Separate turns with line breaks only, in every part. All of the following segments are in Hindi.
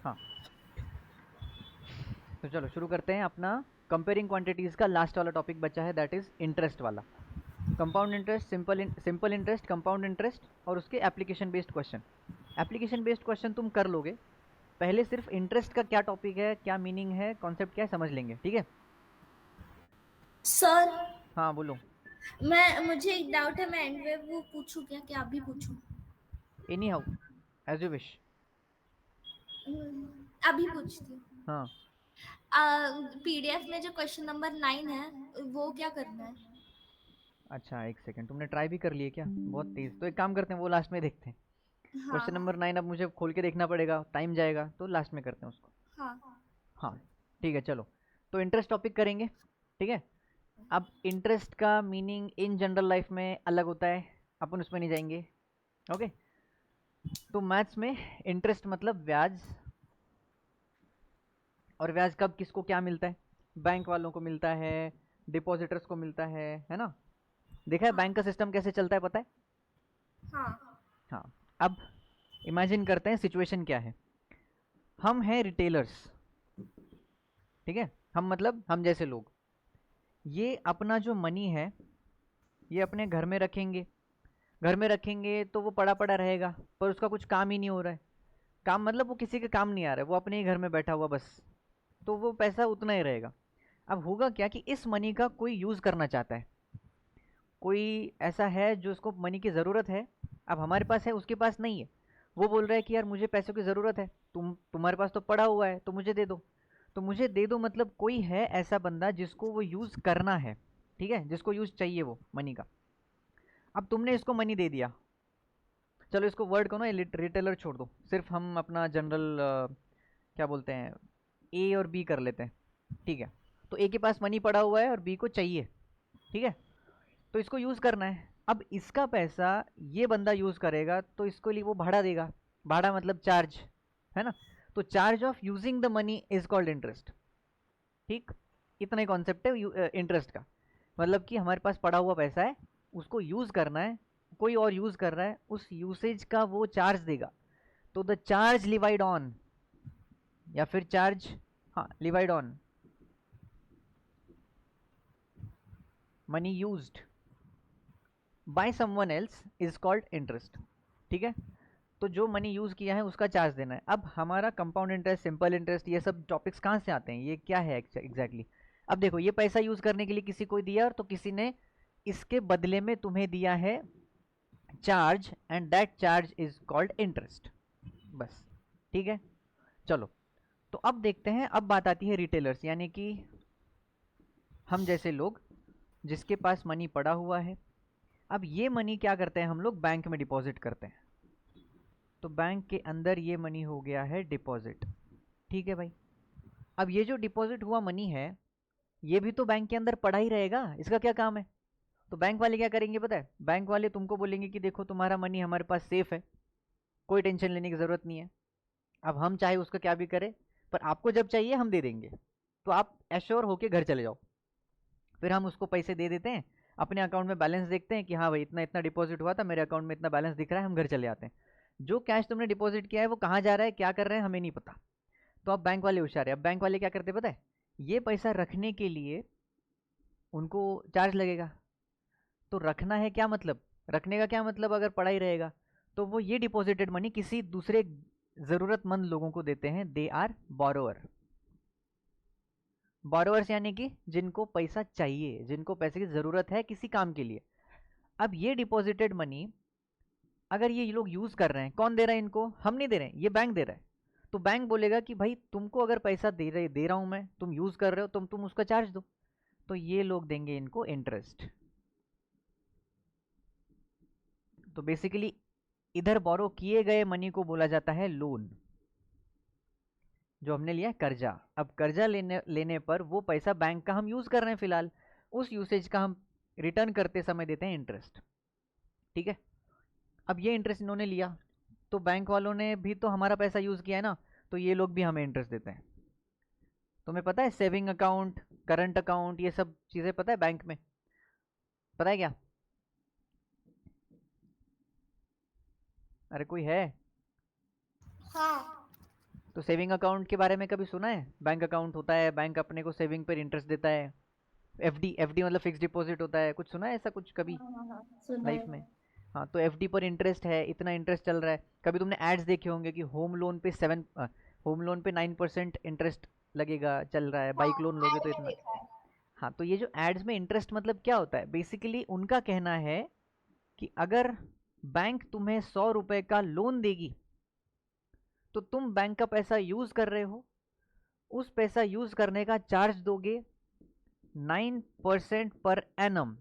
हाँ, तो चलो शुरू करते हैं अपना कंपेयरिंग क्वांटिटीज़ का लास्ट वाला टॉपिक बचा है, दैट इज़ इंटरेस्ट वाला। Compound interest, simple interest, compound interest और उसके application based question. Application based question तुम कर लोगे, पहले सिर्फ इंटरेस्ट का क्या टॉपिक है, क्या मीनिंग है, कॉन्सेप्ट क्या है, समझ लेंगे, ठीक है।
सर,
हाँ बोलो।
मुझे एक डाउट है, मैं एंड में वो पूछूं क्या, आप भी पूछूं?
Anyhow, as you wish.
अभी पूछती हूँ।
हाँ,
पीडीएफ में जो क्वेश्चन नंबर 9 है, वो क्या करना है?
अच्छा एक सेकंड, तुमने ट्राई भी कर लिए क्या? बहुत तेज़। तो एक काम करते हैं, वो लास्ट में देखते हैं। क्वेश्चन नंबर
हाँ
9 अब मुझे खोल के देखना पड़ेगा, टाइम जाएगा, तो लास्ट में करते हैं उसको।
हाँ।
हाँ ठीक है, चलो। तो इंटरेस्ट टॉपिक करेंगे, ठीक है। अब इंटरेस्ट का मीनिंग इन जनरल लाइफ में अलग होता है, अपन उसमें नहीं जाएंगे, ओके। तो मैथ्स में इंटरेस्ट मतलब ब्याज, और ब्याज कब किसको क्या मिलता है? बैंक वालों को मिलता है, डिपॉजिटर्स को मिलता है ना। देखा है बैंक का
हाँ
सिस्टम कैसे चलता है, पता है?
हाँ।
हाँ। अब इमेजिन करते हैं सिचुएशन क्या है। हम हैं रिटेलर्स, ठीक है। हम मतलब हम जैसे लोग, ये अपना जो मनी है ये अपने घर में रखेंगे। घर में रखेंगे तो वो पड़ा पड़ा रहेगा, पर उसका कुछ काम ही नहीं हो रहा है। काम मतलब वो किसी के काम नहीं आ रहा है, वो अपने ही घर में बैठा हुआ बस। तो वो पैसा उतना ही रहेगा। अब होगा क्या कि इस मनी का कोई यूज़ करना चाहता है, कोई ऐसा है जो उसको मनी की ज़रूरत है। अब हमारे पास है, उसके पास नहीं है। वो बोल रहा है कि यार मुझे पैसों की ज़रूरत है, तुम्हारे पास तो पड़ा हुआ है तो मुझे दे दो। तो मुझे दे दो मतलब कोई है ऐसा बंदा जिसको वो यूज़ करना है, ठीक है, जिसको यूज़ चाहिए वो मनी का। अब तुमने इसको मनी दे दिया। चलो इसको वर्ड को ना रिटेलर छोड़ दो, सिर्फ हम अपना जनरल क्या बोलते हैं, ए और बी कर लेते हैं, ठीक है। तो ए के पास मनी पड़ा हुआ है और बी को चाहिए, ठीक है। तो इसको यूज़ करना है। अब इसका पैसा ये बंदा यूज़ करेगा तो इसको लिए वो भाड़ा देगा। भाड़ा मतलब चार्ज, है ना। तो charge of using the money is called interest, ठीक। इतना ही कॉन्सेप्ट है इंटरेस्ट का। मतलब कि हमारे पास पड़ा हुआ पैसा है, उसको यूज़ करना है, कोई और यूज़ कर रहा है, उस यूसेज का वो चार्ज देगा। तो द चार्ज लिवाइड ऑन, या फिर चार्ज, हाँ levied on money used by someone else is called interest, ठीक है। तो जो मनी यूज़ किया है उसका चार्ज देना है। अब हमारा कंपाउंड इंटरेस्ट, सिंपल इंटरेस्ट, ये सब टॉपिक्स कहाँ से आते हैं, ये क्या है एग्जैक्टली। अब देखो, ये पैसा यूज़ करने के लिए किसी को दिया, और तो किसी ने इसके बदले में तुम्हें दिया है charge, and that charge is called interest, बस, ठीक है। चलो, तो अब देखते हैं, अब बात आती है रिटेलर्स, यानी कि हम जैसे लोग जिसके पास मनी पड़ा हुआ है। अब ये मनी क्या करते हैं, हम लोग बैंक में डिपॉजिट करते हैं। तो बैंक के अंदर ये मनी हो गया है डिपॉजिट, ठीक है भाई। अब ये जो डिपॉजिट हुआ मनी है, ये भी तो बैंक के अंदर पड़ा ही रहेगा, इसका क्या काम है। तो बैंक वाले क्या करेंगे पता है, बैंक वाले तुमको बोलेंगे कि देखो तुम्हारा मनी हमारे पास सेफ है, कोई टेंशन लेने की ज़रूरत नहीं है। अब हम चाहे उसका क्या भी करें, पर आपको जब चाहिए हम दे देंगे, तो आप एश्योर होके घर चले जाओ। फिर हम उसको पैसे दे देते हैं, अपने अकाउंट में बैलेंस देखते हैं कि हाँ भाई इतना इतना डिपॉजिट हुआ था, मेरे अकाउंट में इतना बैलेंस दिख रहा है, हम घर चले आते हैं। जो कैश तुमने डिपॉजिट किया है वो कहाँ जा रहा है, क्या कर रहे हैं, हमें नहीं पता। तो अब बैंक वाले होशियार है। अब बैंक वाले क्या करते हैं पता है, ये पैसा रखने के लिए उनको चार्ज लगेगा। तो रखना है क्या मतलब, रखने का क्या मतलब, अगर पड़ा ही रहेगा तो वो ये डिपॉजिटेड मनी किसी दूसरे ज़रूरतमंद लोगों को देते हैं, दे आर बोरोअर। बोरोअर्स यानी कि जिनको पैसा चाहिए, जिनको पैसे की ज़रूरत है किसी काम के लिए। अब ये डिपॉजिटेड मनी अगर ये लोग यूज़ कर रहे हैं, कौन दे रहा है इनको, हम नहीं दे रहे हैं, ये बैंक दे रहा है। तो बैंक बोलेगा कि भाई तुमको अगर पैसा दे रहा हूँ मैं, तुम यूज़ कर रहे हो, तुम उसका चार्ज दो। तो ये लोग देंगे इनको इंटरेस्ट। तो बेसिकली इधर बोरो किए गए मनी को बोला जाता है लोन, जो हमने लिया है कर्जा। अब कर्जा लेने लेने पर वो पैसा बैंक का हम यूज़ कर रहे हैं फिलहाल, उस यूसेज का हम रिटर्न करते समय देते हैं इंटरेस्ट, ठीक है। अब ये इंटरेस्ट इन्होंने लिया, तो बैंक वालों ने भी तो हमारा पैसा यूज़ किया है ना, तो ये लोग भी हमें इंटरेस्ट देते हैं। तुम्हें पता है सेविंग अकाउंट, करंट अकाउंट, ये सब चीज़ें पता है बैंक में, पता है क्या? अरे कोई है?
हाँ।
तो सेविंग अकाउंट के बारे में कभी सुना है? बैंक अकाउंट होता है, बैंक अपने को सेविंग पर इंटरेस्ट देता है। एफडी, एफडी मतलब फिक्स डिपॉजिट होता है, कुछ सुना है ऐसा कुछ कभी
हाँ, सुना
लाइफ
है।
में? हाँ, तो एफडी पर इंटरेस्ट है, इतना इंटरेस्ट चल रहा है। कभी तुमने एड्स देखे होंगे कि होम लोन पे 9% इंटरेस्ट लगेगा, चल रहा है, बाइक लोन
हाँ,
लोगे
ऐड
तो
में
इतना।
देखा है।
हाँ, तो ये जो एड्स में इंटरेस्ट मतलब क्या होता है, बेसिकली उनका कहना है कि अगर बैंक तुम्हें 100 रुपए का लोन देगी तो तुम बैंक का पैसा यूज कर रहे हो, उस पैसा यूज करने का चार्ज दोगे 9% पर एनम।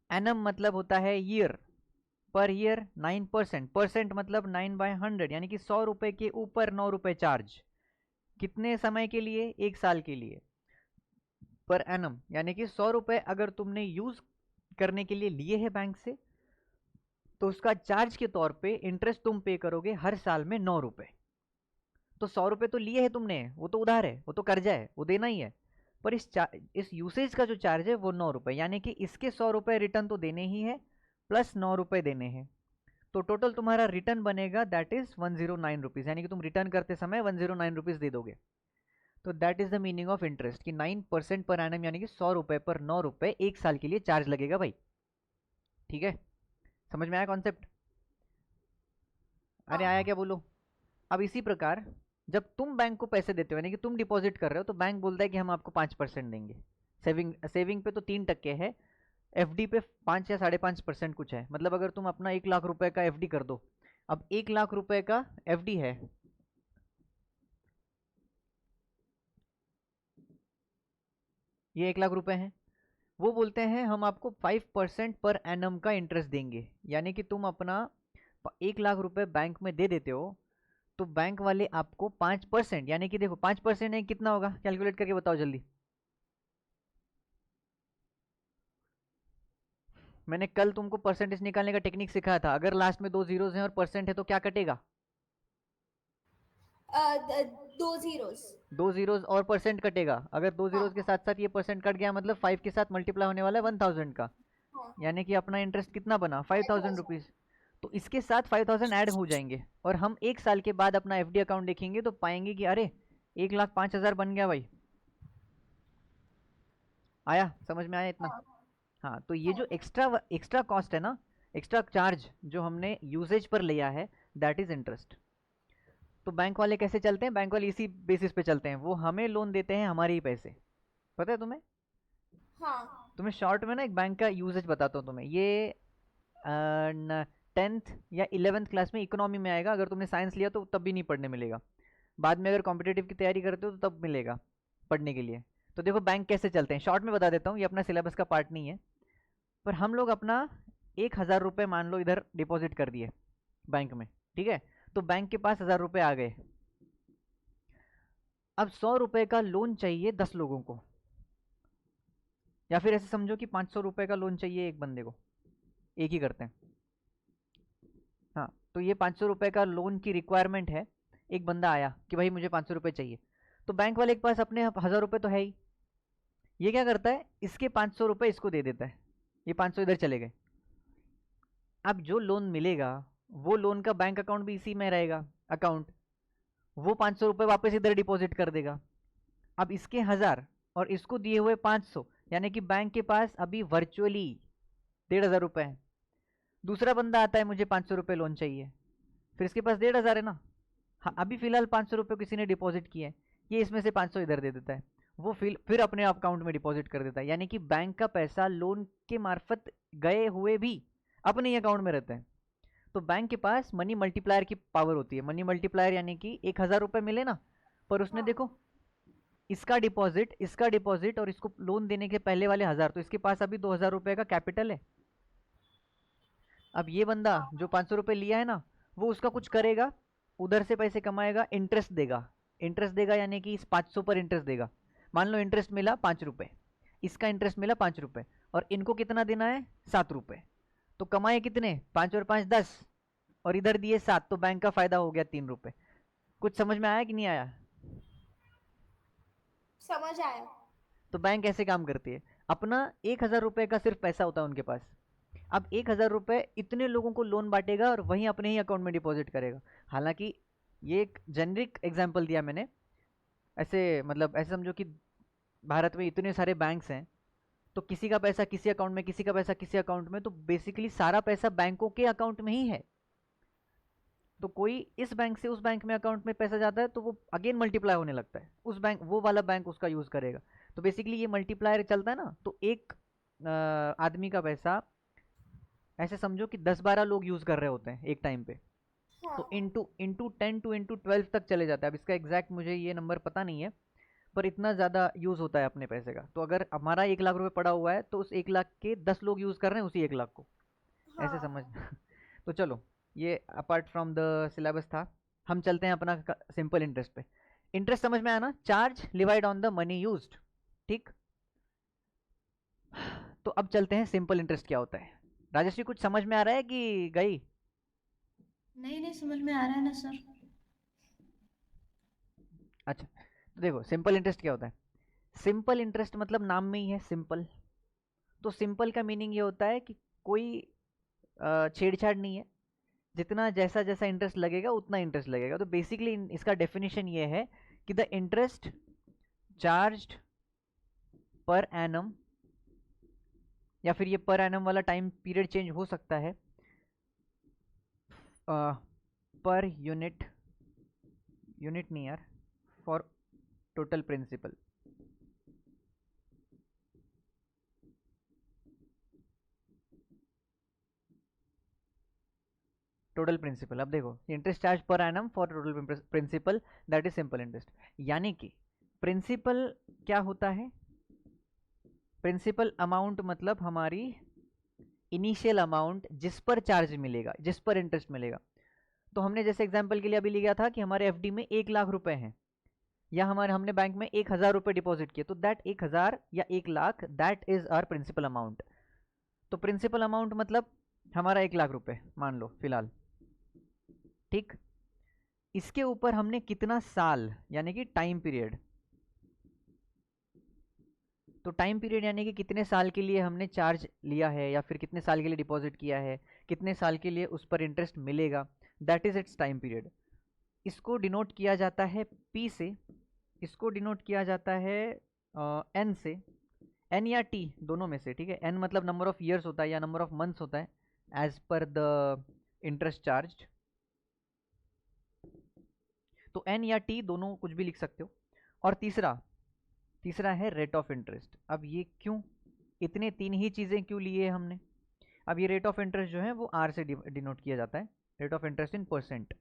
एनम मतलब होता है ईयर, पर ईयर 9%, परसेंट मतलब 9/100, यानी कि 100 रुपए के ऊपर 9 रुपए चार्ज। कितने समय के लिए? 1 साल के लिए, पर एनम। यानी कि 100 रुपए अगर तुमने यूज करने के लिए लिए हैं बैंक से, तो उसका चार्ज के तौर पे इंटरेस्ट तुम पे करोगे हर साल में 9 रुपए। तो 100 रुपए तो लिए है तुमने, वो तो उधार है, वो तो कर्जा है, वो देना ही है। पर इस यूसेज का जो चार्ज है वो 9 रुपए, यानी कि इसके 100 रुपए रिटर्न तो देने ही है, प्लस 9 रुपए देने हैं। तो टोटल तुम्हारा रिटर्न बनेगा दैट इज 109 रुपीज, यानी कि तुम रिटर्न करते समय 109 रुपीज दे दोगे। तो that is the meaning of interest कि 9% पर एनम, यानी कि 100 रुपए पर 9 रुपए 1 साल के लिए चार्ज लगेगा भाई। ठीक है, समझ में आया कॉन्सेप्ट? अरे आया क्या,
हाँ,
बोलो। अब इसी प्रकार जब तुम बैंक को पैसे देते हो, यानी कि तुम डिपॉजिट कर रहे हो, तो बैंक बोलता है कि हम आपको 5% देंगे। सेविंग पे तो 3% है, एफडी पे 5 या 5.5% कुछ है। मतलब अगर तुम अपना 1 लाख रुपए का एफडी कर दो, अब 1 लाख रुपए का एफडी है, ये 1 लाख रुपए हैं, वो बोलते हैं हम आपको 5% पर एनम का इंटरेस्ट देंगे। यानी कि तुम अपना 1 लाख रुपए बैंक में दे देते हो, तो बैंक वाले आपको 5%, यानी कि देखो 5% है कितना होगा, कैलकुलेट करके बताओ जल्दी। मैंने कल तुमको परसेंटेज निकालने का टेक्निक सिखाया था, अगर लास्ट में 2 जीरोज हैं और परसेंट है तो क्या कटेगा?
2 जीरोस।
2 जीरोज और परसेंट कटेगा। अगर दो जीरोज के
हाँ,
साथ साथ ये परसेंट कट गया, मतलब 5 के साथ मल्टीप्लाई होने वाला है 1000 का।
हाँ,
यानी कि अपना इंटरेस्ट कितना बना, 5000 रुपीज।
5,000।
तो इसके साथ 5000 ऐड हो जाएंगे, और हम 1 साल के बाद अपना एफडी अकाउंट देखेंगे तो पाएंगे कि अरे 1,05,000 बन गया भाई। आया, समझ में आया इतना?
हाँ,
हाँ, तो ये जो
हाँ,
एक्स्ट्रा एक्स्ट्रा कॉस्ट है ना, एक्स्ट्रा चार्ज जो हमने यूजेज पर लिया है, दैट इज इंटरेस्ट। तो बैंक वाले कैसे चलते हैं? बैंक वाले इसी बेसिस पे चलते हैं, वो हमें लोन देते हैं हमारे ही पैसे। पता है तुम्हें?
हाँ,
तुम्हें शॉर्ट में ना एक बैंक का यूजेज बताता हूँ तुम्हें, ये 10th या 11th क्लास में इकोनॉमी में आएगा, अगर तुमने साइंस लिया तो तब भी नहीं पढ़ने मिलेगा, बाद में अगर कॉम्पिटेटिव की तैयारी करते हो तो तब मिलेगा पढ़ने के लिए। तो देखो बैंक कैसे चलते हैं, शॉर्ट में बता देता हूँ, ये अपना सिलेबस का पार्ट नहीं है। पर हम लोग अपना 1,000 रुपये मान लो इधर डिपॉजिट कर दिए बैंक में, ठीक है? तो बैंक के पास 1,000 रुपये आ गए। अब 100 रुपये का लोन चाहिए 10 लोगों को, या फिर ऐसे समझो कि 500 रुपये का लोन चाहिए एक बंदे को, एक ही करते हैं। हाँ, तो ये 500 रुपये का लोन की रिक्वायरमेंट है। एक बंदा आया कि भाई मुझे 500 रुपये चाहिए, तो बैंक वाले के पास अपने 1,000 रुपये तो है ही। ये क्या करता है, इसके 500 रुपये इसको दे देता है, ये 500 इधर चले गए। अब जो लोन मिलेगा, वो लोन का बैंक अकाउंट भी इसी में रहेगा अकाउंट, वो 500 रुपये वापस इधर डिपॉजिट कर देगा। अब इसके 1,000 और इसको दिए हुए 500, यानी कि बैंक के पास अभी वर्चुअली 1,500 रुपये हैं। दूसरा बंदा आता है, मुझे 500 रुपये लोन चाहिए, फिर इसके पास 1,500 है ना। हाँ, अभी फिलहाल 500 रुपये किसी ने डिपॉजिट किए हैं, ये इसमें से 500 इधर दे देता है, वो फिर अपने अकाउंट में डिपॉजिट कर देता है। यानी कि बैंक का पैसा लोन के मार्फत गए हुए भी अपने ही अकाउंट में रहते हैं। तो बैंक के पास मनी मल्टीप्लायर की पावर होती है। मनी मल्टीप्लायर यानी कि 1,000 रुपये मिले ना, पर उसने
हाँ,
देखो इसका डिपॉजिट और इसको लोन देने के पहले वाले 1,000, तो इसके पास अभी 2,000 रुपये का कैपिटल है। अब ये बंदा जो 500 रुपये लिया है ना, वो उसका कुछ करेगा, उधर से पैसे कमाएगा, इंटरेस्ट देगा। इंटरेस्ट देगा यानी कि इस 500 पर इंटरेस्ट देगा। मान लो इंटरेस्ट मिला 5 रुपये, इसका इंटरेस्ट मिला 5 रुपये, और इनको कितना देना है, 7 रुपये। तो कमाए कितने, 5 और 5 10, और इधर दिए 7, तो बैंक का फायदा हो गया 3 रुपये। कुछ समझ में आया कि नहीं आया?
समझ आया।
तो बैंक ऐसे काम करती है। अपना 1,000 रुपये का सिर्फ पैसा होता है उनके पास। अब 1,000 रुपये इतने लोगों को लोन बांटेगा और वहीं अपने ही अकाउंट में डिपॉजिट करेगा। हालांकि ये एक जेनरिक एग्जांपल दिया मैंने। ऐसे मतलब ऐसे समझो कि भारत में इतने सारे बैंक्स हैं, तो किसी का पैसा किसी अकाउंट में, किसी का पैसा किसी अकाउंट में, तो बेसिकली सारा पैसा बैंकों के अकाउंट में ही है। तो कोई इस बैंक से उस बैंक में अकाउंट में पैसा जाता है तो वो अगेन मल्टीप्लाई होने लगता है, उस बैंक वो वाला बैंक उसका यूज करेगा। तो बेसिकली ये मल्टीप्लायर चलता है ना, तो एक आदमी का पैसा ऐसे समझो कि 10-12 लोग यूज कर रहे होते हैं एक टाइम पे, तो
हाँ
इंटू इंटू 10 टू इंटू 12 तक चले जाता है। अब इसका एग्जैक्ट मुझे ये नंबर पता नहीं है, पर इतना ज़्यादा यूज़ होता है अपने पैसे का। तो अगर हमारा 1 लाख रुपए पड़ा हुआ है तो उस 1 लाख के 10 लोग यूज़ कर रहे हैं उसी 1 लाख को, ऐसे समझ।
हाँ
तो चलो, ये अपार्ट फ्रॉम द सिलेबस था। हम चलते हैं अपना सिंपल इंटरेस्ट पे। इंटरेस्ट समझ में आया ना, charge divide on the money used, ठीक। तो अब चलते हैं सिंपल इंटरेस्ट क्या होता है। राजश्री कुछ समझ में आ रहा है कि गई?
नहीं नहीं, समझ में आ रहा है ना सर।
अच्छा, तो देखो सिंपल इंटरेस्ट क्या होता है। सिंपल इंटरेस्ट मतलब नाम में ही है सिंपल। तो सिंपल का मीनिंग ये होता है कि कोई छेड़छाड़ नहीं है, जितना जैसा जैसा इंटरेस्ट लगेगा उतना इंटरेस्ट लगेगा। तो बेसिकली इसका डेफिनेशन ये है कि the interest charged per annum, या फिर ये पर एनम वाला टाइम पीरियड चेंज हो सकता है, पर यूनिट, यूनिट नहीं यार, for total principal. Total principal, अब देखो interest charge per annum for total principal, that is simple interest. यानी कि प्रिंसिपल क्या होता है, प्रिंसिपल अमाउंट मतलब हमारी इनिशियल अमाउंट जिस पर चार्ज मिलेगा, जिस पर इंटरेस्ट मिलेगा। तो हमने जैसे एग्जांपल के लिए अभी लिया था कि हमारे एफडी में 1 लाख रुपए हैं, या हमारे हमने बैंक में 1,000 रुपए डिपॉजिट किए, तो दैट 1,000 या 1 lakh that is our principal amount. तो प्रिंसिपल अमाउंट मतलब हमारा 1 लाख रुपए मान लो फिलहाल, ठीक। इसके ऊपर हमने कितना साल यानी कि टाइम पीरियड, तो टाइम पीरियड यानी कि कितने साल के लिए हमने चार्ज लिया है या फिर कितने साल के लिए डिपॉजिट किया है, कितने साल के लिए उस पर इंटरेस्ट मिलेगा, that is it's time period. इसको डिनोट किया जाता है पी से, इसको डिनोट किया जाता है एन से, एन या टी दोनों में से, ठीक है। एन मतलब नंबर ऑफ ईयर्स होता है या नंबर ऑफ मंथ्स होता है as per the interest charge. तो एन या टी दोनों कुछ भी लिख सकते हो। और तीसरा, तीसरा है रेट ऑफ इंटरेस्ट। अब ये क्यों, इतने तीन ही चीज़ें क्यों लिए हमने। अब ये रेट ऑफ इंटरेस्ट जो है वो आर से डिनोट किया जाता है, rate of interest in percent.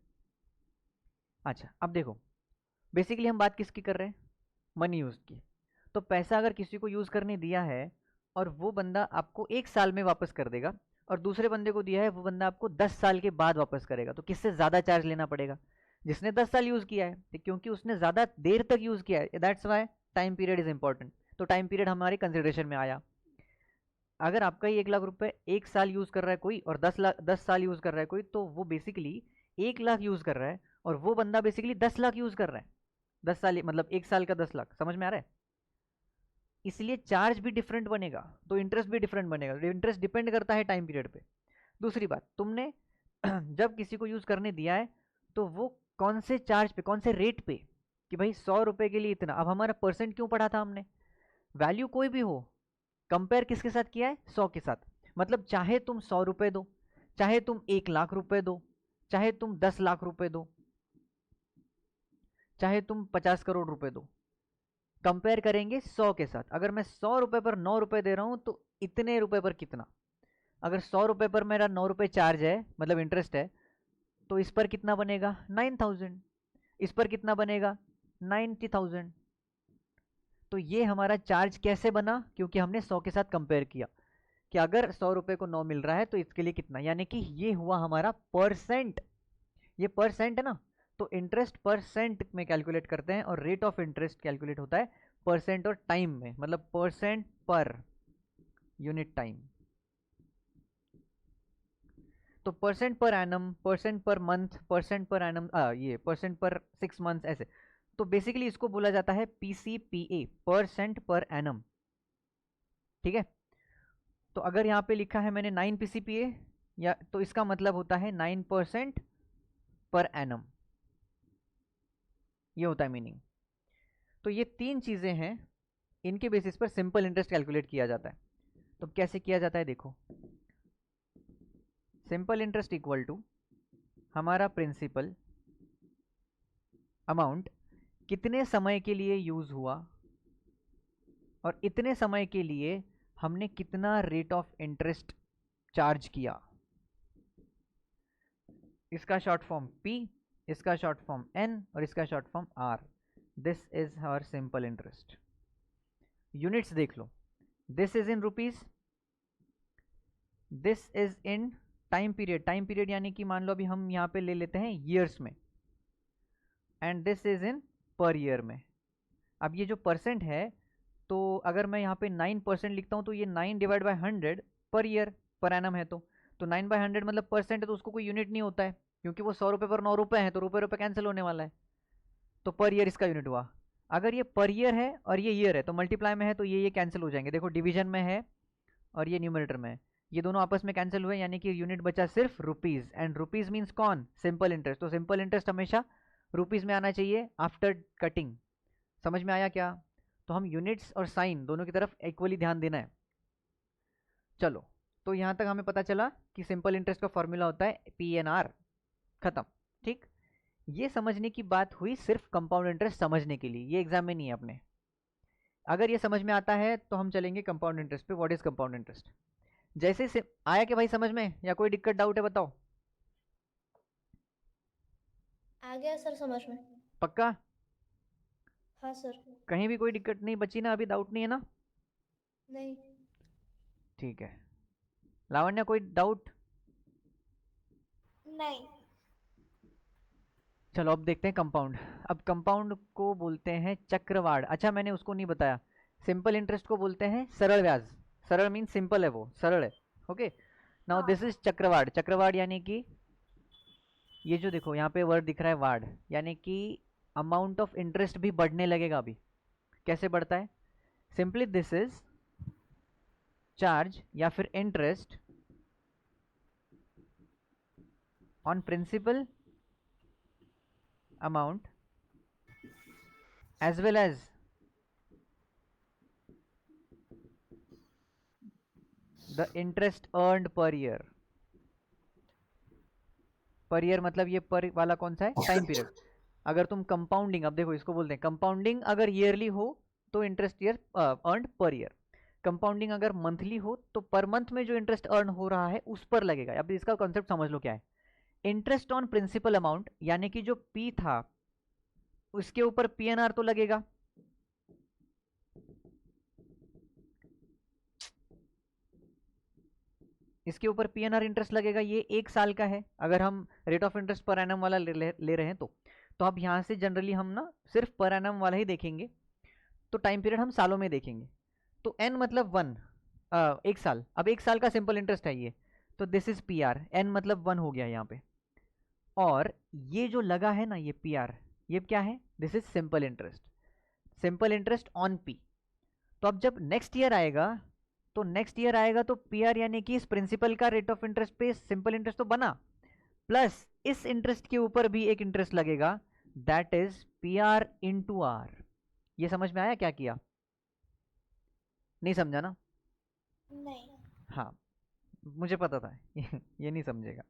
अच्छा अब देखो, बेसिकली हम बात किसकी कर रहे हैं, मनी यूज की। तो पैसा अगर किसी को यूज़ करने दिया है और वो बंदा आपको 1 साल में वापस कर देगा, और दूसरे बंदे को दिया है वो बंदा आपको 10 साल के बाद वापस करेगा, तो किससे ज़्यादा चार्ज लेना पड़ेगा, जिसने 10 साल यूज़ किया है, क्योंकि उसने ज़्यादा देर तक यूज़ किया है, that's why time period is important. तो टाइम पीरियड हमारे कंसिडरेशन में आया। अगर आपका ही 1 लाख रुपए 1 साल यूज़ कर रहा है कोई और 10 साल यूज़ कर रहा है कोई, तो वो बेसिकली 1 लाख यूज़ कर रहा है और वो बंदा बेसिकली 10 लाख यूज़ कर रहा है। 10 साल मतलब 1 साल का 10 लाख, समझ में आ रहा है। इसलिए चार्ज भी डिफरेंट बनेगा, तो इंटरेस्ट भी डिफरेंट बनेगा। इंटरेस्ट डिपेंड करता है टाइम पीरियड पे। दूसरी बात, तुमने जब किसी को यूज़ करने दिया है तो वो कौन से चार्ज पे, कौन से रेट पे, कि भाई 100 रुपए के लिए इतना। अब हमारा परसेंट क्यों पढ़ा था हमने, वैल्यू कोई भी हो, कंपेयर किसके साथ किया है, 100 के साथ। मतलब चाहे तुम 100 रुपए दो, चाहे तुम 1 लाख रुपए दो, चाहे तुम 10 लाख रुपए दो, चाहे तुम 50 करोड़ रुपए दो, कंपेयर करेंगे 100 के साथ। अगर मैं 100 रुपए पर 9 रुपए दे रहा हूं तो इतने रुपए पर कितना। अगर 100 रुपए पर मेरा 9 रुपए चार्ज है मतलब इंटरेस्ट है, तो इस पर कितना बनेगा 9,000, इस पर कितना बनेगा 90,000। तो ये हमारा चार्ज कैसे बना, क्योंकि हमने 100 के साथ कंपेयर किया कि अगर 100 रुपए को 9 मिल रहा है तो इसके लिए कितना, यानी कि ये हुआ हमारा परसेंट। ये परसेंट है ना, तो इंटरेस्ट परसेंट में कैलकुलेट करते हैं और रेट ऑफ इंटरेस्ट कैलकुलेट होता है परसेंट और टाइम में, मतलब परसेंट पर यूनिट टाइम। तो percent per annum, percent per month, percent per annum, ये परसेंट पर 6 मंथ्स ऐसे। तो बेसिकली इसको बोला जाता है पीसीपीए, परसेंट पर एनम, ठीक है। तो अगर यहाँ पे लिखा है मैंने 9 पीसीपीए, या तो इसका मतलब होता है 9% पर एनम। ये होता है मीनिंग। तो ये 3 चीज़ें हैं, इनके बेसिस पर सिंपल इंटरेस्ट कैलकुलेट किया जाता है। तो कैसे किया जाता है देखो, सिंपल इंटरेस्ट इक्वल टू हमारा प्रिंसिपल अमाउंट कितने समय के लिए यूज़ हुआ और इतने समय के लिए हमने कितना रेट ऑफ इंटरेस्ट चार्ज किया। इसका शॉर्ट फॉर्म P, इसका शॉर्ट फॉर्म N और इसका short form R। This is our simple interest. Units देख लो, this is in rupees, this is in time period. Time period यानी कि मान लो अभी हम यहाँ पे ले लेते हैं ईयर्स में, and this is in per year में। अब ये जो परसेंट है, तो अगर मैं यहाँ पे 9% लिखता हूँ तो ये 9 divide by 100 per year, per annum है तो 9/100 मतलब परसेंट है, तो उसको कोई यूनिट नहीं होता है क्योंकि वो 100 रुपये पर 9 रुपये है, तो रुपये रुपये कैंसिल होने वाला है, तो पर ईयर इसका यूनिट हुआ। अगर ये पर ईयर है और ये ईयर है तो मल्टीप्लाई में है तो ये कैंसिल हो जाएंगे। देखो डिवीजन में है और ये न्यूमरेटर में है, ये दोनों आपस में कैंसिल हुए, यानी कि यूनिट बचा सिर्फ रुपीज़, एंड रुपीज़ मीन्स कौन, सिंपल इंटरेस्ट। तो सिंपल इंटरेस्ट हमेशा रुपीज़ में आना चाहिए आफ्टर कटिंग। समझ में आया क्या? तो हम यूनिट्स और साइन दोनों की तरफ इक्वली ध्यान देना है। चलो, तो यहाँ तक हमें पता चला कि सिंपल इंटरेस्ट का फॉर्मूला होता है PNR, खत्म। ठीक, ये समझने की बात हुई सिर्फ कंपाउंड इंटरेस्ट समझने के लिए, ये एग्जाम में नहीं है अपने। अगर ये समझ में आता है तो हम चलेंगे कंपाउंड इंटरेस्ट पे। What is compound interest? जैसे से आया कि भाई समझ में, या कोई दिक्कत डाउट है बताओ?
आ गया सर समझ में।
पक्का?
हाँ सर।
कहीं भी कोई दिक्कत नहीं बची ना? अभी डाउट नहीं है ना?
नहीं।
ठीक है। लावण्या कोई डाउट?
नहीं।
चलो अब देखते हैं कंपाउंड। अब कंपाउंड को बोलते हैं चक्रवाढ़। अच्छा मैंने उसको नहीं बताया, सिंपल इंटरेस्ट को बोलते हैं सरल ब्याज। सरल मीन सिंपल है, वो सरल है। ओके, नाउ दिस इज चक्रवाढ़। चक्रवाढ़ यानी कि ये जो देखो यहाँ पे वर्ड दिख रहा है वार्ड, यानी कि अमाउंट ऑफ इंटरेस्ट भी बढ़ने लगेगा अभी। कैसे बढ़ता है? सिंपली दिस इज चार्ज या फिर interest on principal amount as well as the interest earned per year। Per year मतलब ये पर वाला कौन सा है? Time period. अगर तुम कंपाउंडिंग, अब देखो इसको बोलते हैं कंपाउंडिंग, अगर ईयरली हो तो interest year earn per year. Compounding अगर मंथली हो तो पर मंथ में जो इंटरेस्ट अर्न हो रहा है उस पर लगेगा। अब इसका कॉन्सेप्ट समझ लो क्या है। इंटरेस्ट ऑन प्रिंसिपल अमाउंट यानी कि जो पी था उसके ऊपर PNR तो लगेगा। इसके ऊपर PNR इंटरेस्ट लगेगा। ये 1 साल का है, अगर हम rate of interest per annum वाला ले रहे हैं तो अब यहाँ से जनरली हम ना सिर्फ पर एनम वाला ही देखेंगे, तो टाइम पीरियड हम सालों में देखेंगे। तो N मतलब 1, 1 साल। अब 1 साल का सिंपल इंटरेस्ट है ये, तो दिस इज PR। N मतलब 1 हो गया यहाँ पे, और ये जो लगा है ना ये PR, ये क्या है? This is simple interest. Simple interest on P। तो अब जब नेक्स्ट ईयर आएगा तो PR यानी कि इस प्रिंसिपल का रेट ऑफ इंटरेस्ट पे सिंपल इंटरेस्ट तो बना, प्लस इस इंटरेस्ट के ऊपर भी एक इंटरेस्ट लगेगा, that is PR into R। ये समझ में आया क्या किया? नहीं समझा ना?
नहीं।
हाँ, मुझे पता था ये नहीं समझेगा।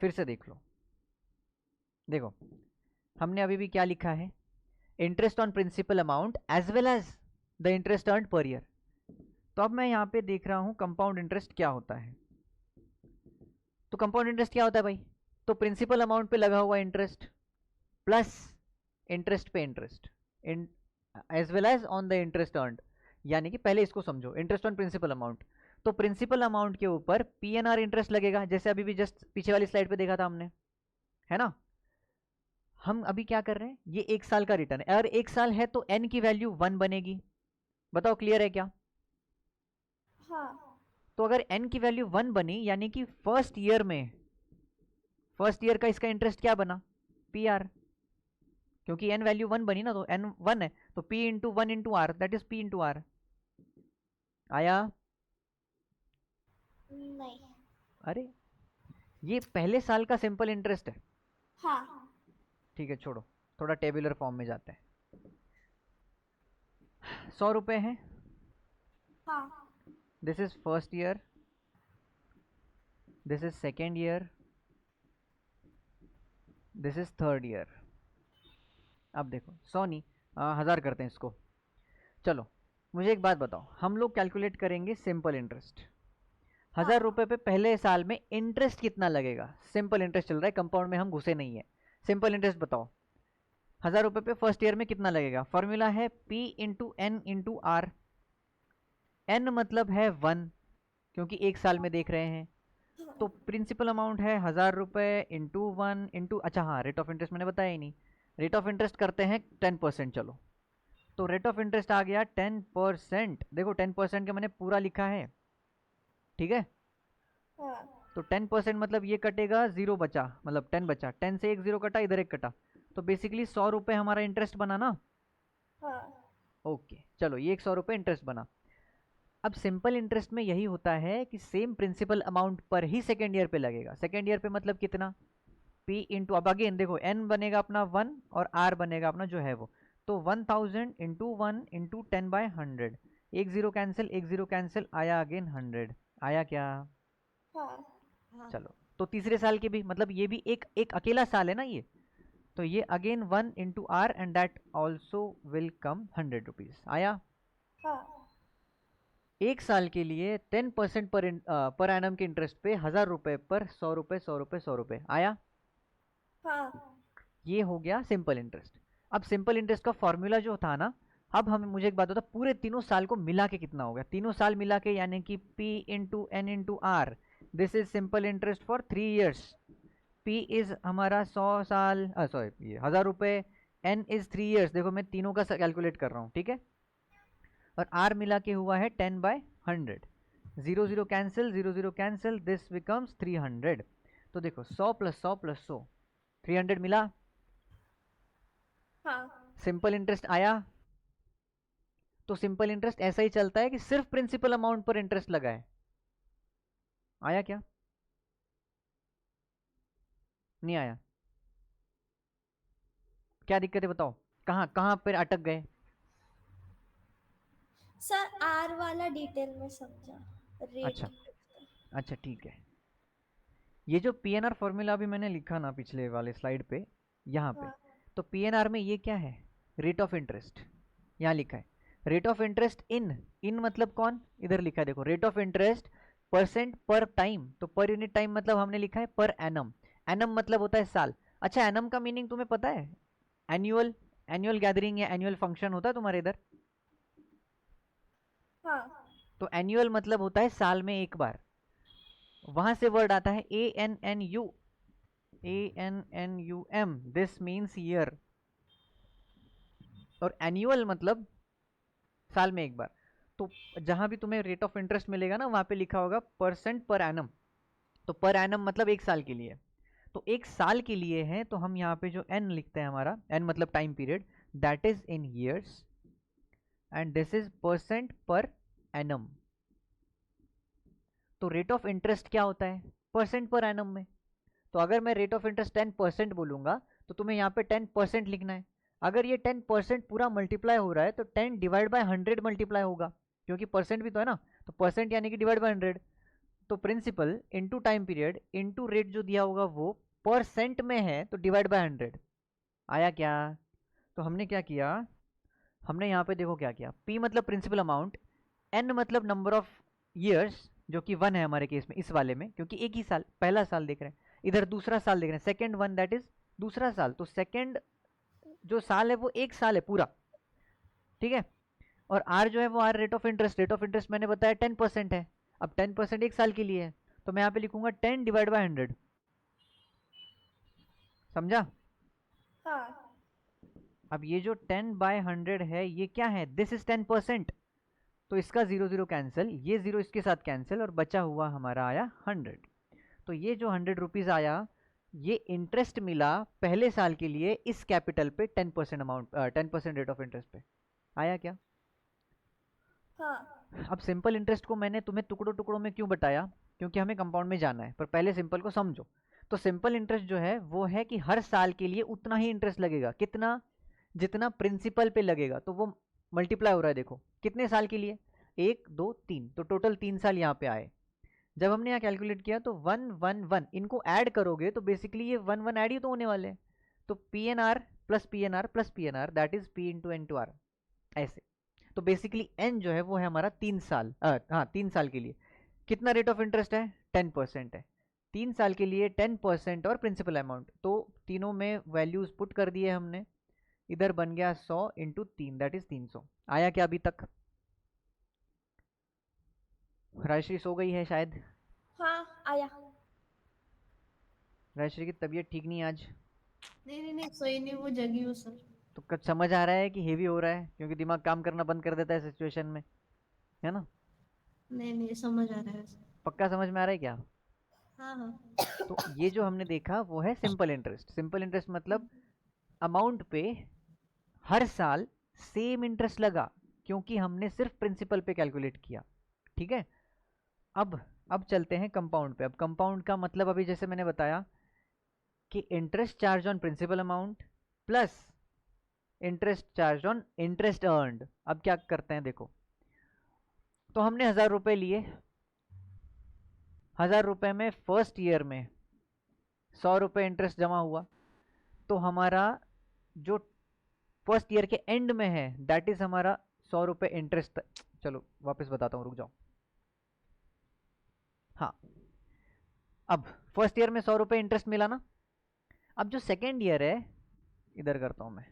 फिर से देख लो, देखो हमने अभी भी क्या लिखा है? Interest on principal amount as well as the interest earn per year. तो अब मैं यहाँ पे देख रहा हूँ कंपाउंड इंटरेस्ट क्या होता है। तो कंपाउंड इंटरेस्ट क्या होता है भाई? तो प्रिंसिपल अमाउंट पे लगा हुआ इंटरेस्ट प्लस इंटरेस्ट पे interest as well as on the interest earned. यानी कि पहले इसको समझो, इंटरेस्ट ऑन प्रिंसिपल अमाउंट, तो प्रिंसिपल अमाउंट के ऊपर PNR इंटरेस्ट लगेगा, जैसे अभी भी जस्ट पीछे वाली स्लाइड पे देखा था हमने, है ना? हम अभी क्या कर रहे हैं, ये 1 साल का रिटर्न है। अगर 1 साल है तो N की वैल्यू 1 बनेगी। बताओ क्लियर है क्या?
हाँ।
तो अगर N की वैल्यू 1 बनी यानी कि फर्स्ट ईयर का इसका इंटरेस्ट क्या बना? PR। क्योंकि N वैल्यू 1 बनी ना, तो N 1 है, तो P into 1 into R, that is P into R। आया?
नहीं।
अरे ये पहले साल का सिंपल इंटरेस्ट है।
हाँ।
ठीक है छोड़ो, थोड़ा टेबुलर फॉर्म में जाते हैं। 100 रुपये हैं,
हाँ
this is first year, this is second year, this is third year. अब देखो 100 नहीं, 1000 करते हैं इसको। चलो मुझे एक बात बताओ, हम लोग कैलकुलेट करेंगे सिंपल इंटरेस्ट। 1000 रुपये पे पहले साल में इंटरेस्ट कितना लगेगा? सिंपल इंटरेस्ट चल रहा है, कंपाउंड में हम घुसे नहीं है। सिंपल इंटरेस्ट बताओ, 1000 रुपये पे फर्स्ट ईयर में कितना लगेगा? फॉर्मूला है P into N into R. N मतलब है 1, क्योंकि एक साल में देख रहे हैं। तो प्रिंसिपल अमाउंट है 1000 रुपये इंटू 1 इंटू, अच्छा हाँ रेट ऑफ इंटरेस्ट मैंने बताया ही नहीं, रेट ऑफ इंटरेस्ट करते हैं 10%। चलो तो रेट ऑफ इंटरेस्ट आ गया 10%। देखो 10% का मैंने पूरा लिखा है, ठीक है।
हाँ
तो 10% मतलब ये कटेगा, 0 बचा, मतलब 10 बचा, 10 से एक 0 कटा, इधर एक कटा, तो बेसिकली 100 रुपये हमारा इंटरेस्ट बना ना।
हाँ
ओके चलो ये 100 रुपये इंटरेस्ट बना। अब सिंपल इंटरेस्ट में यही होता है कि सेम प्रिंसिपल अमाउंट पर ही सेकेंड ईयर पे लगेगा। सेकेंड ईयर पे मतलब कितना? P इंटू, अब अगेन देखो n बनेगा अपना 1 और r बनेगा अपना जो है वो, तो 1000 इंटू 1 इंटू 10/100, एक जीरो कैंसिल, एक जीरो कैंसिल, आया अगेन 100। आया क्या?
हाँ
चलो तो तीसरे साल के भी, मतलब ये भी एक एक अकेला साल है ना ये, तो ये again 1 into R and that also will come 100 rupees. आया?
हाँ
एक साल के लिए 10% पर एनम के इंटरेस्ट पे 1000 रुपये पर 100 रुपये 100 रुपये 100 रुपये। आया?
हाँ
ये हो गया सिंपल इंटरेस्ट। अब सिंपल इंटरेस्ट का फॉर्मूला जो था ना, अब हमें, मुझे एक बात बता, पूरे तीनों साल को मिला के कितना हो गया? तीनों साल मिला के यानी कि P into N into R, this is simple interest for 3 years. P is हमारा 100 साल, सॉरी ये 1000 रुपये, N इज 3 ईयर्स, देखो मैं तीनों का कैलकुलेट कर रहा हूँ, ठीक है। और R मिला के हुआ है 10/100, 0 0 कैंसिल, 0 0 कैंसिल, दिस बिकम्स 300। तो देखो 100 प्लस 100 प्लस 100, 300 मिला।
हाँ
सिंपल इंटरेस्ट आया। तो सिंपल इंटरेस्ट ऐसा ही चलता है कि सिर्फ प्रिंसिपल अमाउंट पर इंटरेस्ट लगा है। आया क्या? नहीं आया? क्या दिक्कत है बताओ, कहाँ कहाँ पर अटक गए?
सर आर वाला डिटेल में समझा,
अच्छा
रेट।
अच्छा ठीक है। ये जो पीएनआर फॉर्मूला अभी मैंने लिखा ना पिछले वाले स्लाइड पे, यहाँ पे,
हाँ
तो पीएनआर में ये क्या है? Rate of interest. यहाँ लिखा है रेट ऑफ इंटरेस्ट इन, इन मतलब कौन? इधर लिखा है देखो, रेट ऑफ इंटरेस्ट परसेंट पर टाइम, तो पर यूनिट टाइम मतलब हमने लिखा है पर एनम। एनम मतलब होता है साल। अच्छा एनम का मीनिंग तुम्हें पता है? एनुअल, एनुअल गैदरिंग या एनुअल फंक्शन होता है तुम्हारे इधर।
हाँ
तो एनुअल मतलब होता है साल में एक बार, वहां से वर्ड आता है ANNU, ANNUM, this means year. और एनुअल मतलब साल में एक बार। तो जहां भी तुम्हें रेट ऑफ इंटरेस्ट मिलेगा ना, वहां पे लिखा होगा परसेंट पर एनम, तो पर एनम मतलब एक साल के लिए। तो एक साल के लिए है, तो हम यहाँ पे जो एन लिखते हैं, हमारा एन मतलब time period, that is in years and this is percent per annum. तो रेट ऑफ इंटरेस्ट क्या होता है? परसेंट पर एनम में। तो अगर मैं रेट ऑफ इंटरेस्ट 10% बोलूंगा, तो तुम्हें यहाँ पे 10% लिखना है। अगर ये 10% पूरा मल्टीप्लाई हो रहा है, तो 10 डिवाइड बाय 100 मल्टीप्लाई होगा, क्योंकि परसेंट भी तो है ना, तो परसेंट यानी कि डिवाइड बाय 100। तो principal into time period into rate जो दिया होगा वो परसेंट में है, तो डिवाइड बाय 100। आया क्या? तो हमने क्या किया, हमने यहाँ पे देखो क्या किया, P मतलब प्रिंसिपल अमाउंट, N मतलब नंबर ऑफ ईयर्स, जो कि 1 है हमारे केस में, इस वाले में, क्योंकि एक ही साल, पहला साल देख रहे हैं, इधर दूसरा साल देख रहे हैं, सेकेंड वन दैट इज दूसरा साल, तो सेकेंड जो साल है वो एक साल है पूरा, ठीक है। और R जो है वो R rate of interest, rate of interest मैंने बताया 10% है। अब 10% एक साल के लिए है, तो मैं यहाँ पे लिखूंगा 10 डिवाइड बाय 100। समझा?
हाँ
अब ये जो 10/100 है, ये क्या है? दिस इज 10%, तो इसका 0 0 कैंसिल, ये 0 इसके साथ कैंसिल, और बचा हुआ हमारा आया 100। तो ये जो 100 रुपीज़ आया, ये इंटरेस्ट मिला पहले साल के लिए इस कैपिटल पे 10% अमाउंट, 10% रेट ऑफ इंटरेस्ट पे। आया क्या?
हाँ
अब सिंपल इंटरेस्ट को मैंने तुम्हें टुकड़ों टुकड़ों में क्यों बताया? क्योंकि हमें कंपाउंड में जाना है, पर पहले सिंपल को समझो। तो सिंपल इंटरेस्ट जो है वो है कि हर साल के लिए उतना ही इंटरेस्ट लगेगा, कितना, जितना प्रिंसिपल पे लगेगा। तो वो मल्टीप्लाई हो रहा है, देखो कितने साल के लिए, 1 2 3, तो टोटल 3 साल यहाँ पे आए। जब हमने यहाँ कैलकुलेट किया तो 1 1 1 इनको ऐड करोगे तो बेसिकली ये 1 1 ऐड ही तो होने वाले हैं। तो P N R plus P N R plus P N R that is P into N to R, ऐसे। तो बेसिकली एन जो है वो है हमारा 3 साल, हाँ 3 साल के लिए कितना रेट ऑफ इंटरेस्ट है, 10% है। 3 साल के लिए 10% और प्रिंसिपल अमाउंट, तो तीनों में वैल्यूज पुट कर दिए हमने। इधर बन गया 100 इंटू 3 दैट इज 300। आया क्या अभी तक? राजश्री सो गई है शायद।
हाँ आया।
राजश्री की तबीयत ठीक नहीं है आज।
नहीं सोई नहीं, वो जगी हो सर।
तो कुछ समझ आ रहा है कि हेवी हो रहा है, क्योंकि दिमाग काम करना बंद कर देता है सिचुएशन में, है ना?
नहीं समझ आ रहा है सर।
पक्का समझ में आ रहा है क्या?
हाँ।
तो ये जो हमने देखा वो है सिंपल इंटरेस्ट। सिंपल इंटरेस्ट मतलब अमाउंट पे हर साल सेम इंटरेस्ट लगा, क्योंकि हमने सिर्फ प्रिंसिपल पे कैलकुलेट किया। ठीक है, अब चलते हैं कंपाउंड पे। अब कंपाउंड का मतलब अभी जैसे मैंने बताया कि interest charge on principal amount plus interest charge on interest earned. अब क्या करते हैं देखो, तो हमने 1000 रुपए लिए, 1000 रुपए में फर्स्ट ईयर में 100 रुपए इंटरेस्ट जमा हुआ, तो हमारा जो फर्स्ट ईयर के एंड में है दैट इज हमारा 100 रुपए इंटरेस्ट। चलो वापस बताता हूँ, रुक जाओ। हाँ, अब फर्स्ट ईयर में 100 रुपए इंटरेस्ट मिला ना। अब जो सेकेंड ईयर है, इधर करता हूं मैं,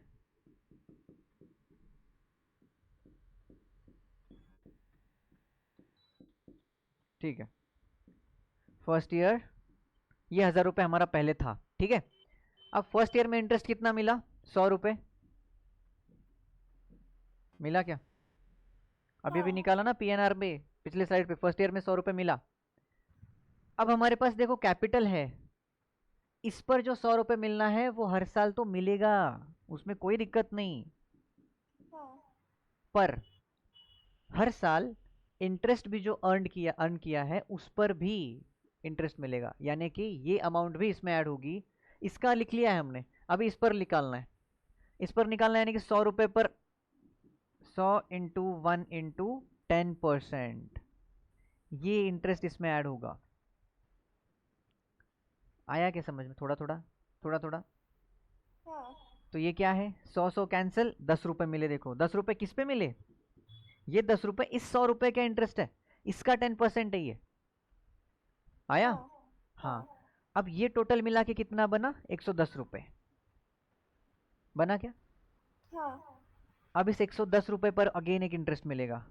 ठीक है, फर्स्ट ईयर ये 1000 रुपए हमारा पहले था। ठीक है, अब फर्स्ट ईयर में इंटरेस्ट कितना मिला, 100 रुपए मिला क्या? अभी भी निकाला ना पीएनआर में, पिछले स्लाइड पे फर्स्ट ईयर में 100 रुपए मिला। अब हमारे पास देखो कैपिटल है, इस पर जो 100 रुपए मिलना है वो हर साल तो मिलेगा, उसमें कोई दिक्कत नहीं।
हाँ
पर हर साल इंटरेस्ट भी जो अर्न किया है उस पर भी इंटरेस्ट मिलेगा, यानी कि ये अमाउंट भी इसमें ऐड होगी। इसका लिख लिया है हमने, अभी इस पर निकालना है। इस पर निकालना है यानी कि 100 रुपए पर 100 इंटू 1 इंटू 10%, ये इंटरेस्ट इसमें ऐड होगा। आया क्या समझ में? थोड़ा थोड़ा थोड़ा थोड़ा।
हाँ
तो ये क्या है, 100 कैंसिल, 10 रुपए मिले। देखो 10 रुपए किस पे मिले, ये 10 रुपए इस 100 रुपए का इंटरेस्ट है, इसका 10% है ये। आया? हाँ। अब ये टोटल मिला के कितना बना, 110 रुपए बना क्या?
हाँ
अब इस 110 रुपए पर अगेन एक इंटरेस्ट मिलेगा।